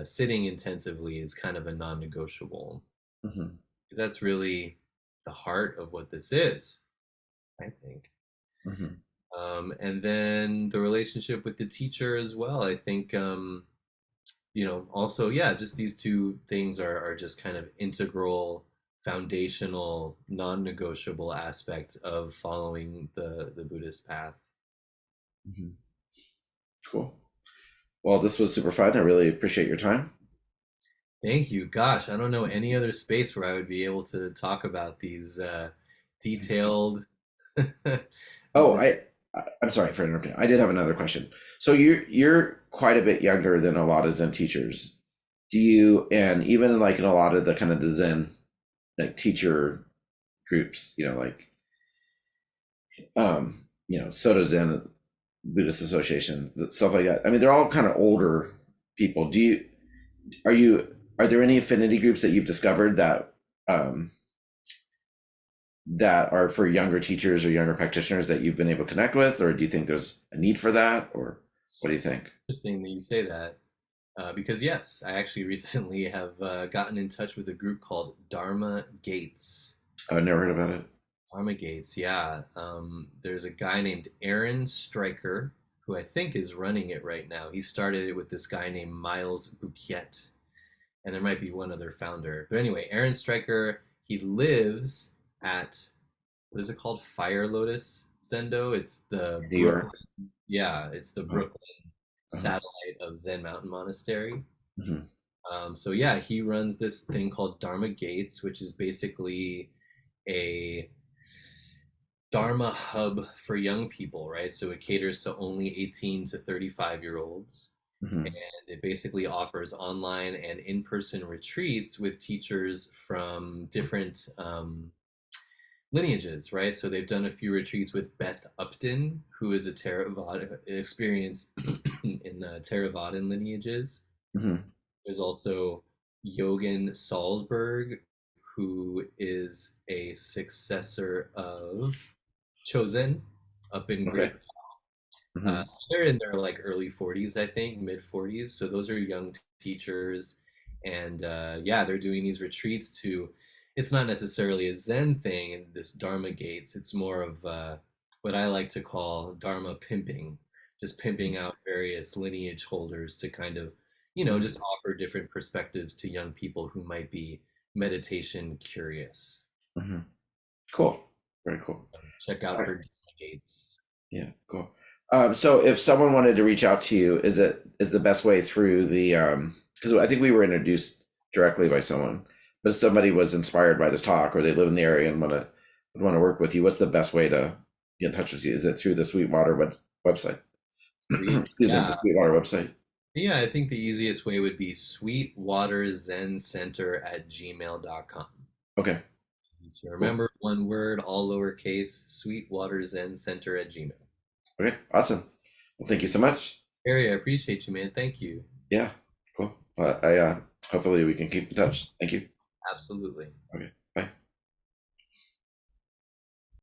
sitting intensively is kind of a non-negotiable Hmm. because that's really the heart of what this is, I think. Hmm. And then the relationship with the teacher as well. I think, also, yeah, just these two things are just kind of integral, foundational, non-negotiable aspects of following the Buddhist path. Hmm. Cool. Well, this was super fun. I really appreciate your time. Thank you. Gosh, I don't know any other space where I would be able to talk about these detailed. Oh, Zen- I'm sorry for interrupting. I did have another question. So you're quite a bit younger than a lot of Zen teachers. Do you, and even like in a lot of the kind of the Zen like teacher groups, Soto Zen, Buddhist Association, stuff like that. I mean, they're all kind of older people. Are you, are there any affinity groups that you've discovered um, that are for younger teachers or younger practitioners that you've been able to connect with, or do you think there's a need for that, or what do you think? Interesting that you say that. Because yes, I actually recently have gotten in touch with a group called Dharma Gates. I've never heard about it. Dharma Gates, yeah. There's a guy named Aaron Stryker who I think is running it right now. He started it with this guy named Miles Bouquet, and there might be one other founder. But anyway, Aaron Stryker, he lives at what is it called? Fire Lotus Zendo. It's the New Brooklyn, York. yeah, it's the Uh, Brooklyn uh, satellite of Zen Mountain Monastery. mhm. So yeah, he runs this thing called Dharma Gates, which is basically a Dharma hub for young people, right? So it caters to only 18 to 35-year olds. And Mhm. it basically offers online and in-person retreats with teachers from different lineages, right? So they've done a few retreats with Beth Upton, who is a Theravada experience in Theravadan lineages. Mhm. There's also Yogan Salzberg, who is a successor of Chozen up in Okay. Great. Mhm. So they're in their like early 40s, I think, mid 40s. So those are young teachers, and yeah, they're doing these retreats to. It's not necessarily a Zen thing in this Dharma gates. It's more of what I like to call Dharma pimping, just pimping out various lineage holders to kind of, Mhm. just offer different perspectives to young people who might be meditation curious. Mhm. Cool. Very cool. Check out All for right. Dharma gates. Yeah, cool. So if someone wanted to reach out to you, is the best way through the because I think we were introduced directly by someone, but if somebody was inspired by this talk or they live in the area and want to work with you, what's the best way to get in touch with you? Is it through the Sweetwater website? Sweet. Excuse me, the Yeah. Sweetwater website. Yeah, I think the easiest way would be Sweetwater Zen Center at gmail.com. Okay, Easy to cool. remember, one word, all lowercase, Sweetwater Zen Center at Gmail. Okay, awesome. Well, thank you so much. Harry, I appreciate you, man. Thank you. Yeah, cool. I hopefully we can keep in touch. Thank you. Absolutely. Okay, bye.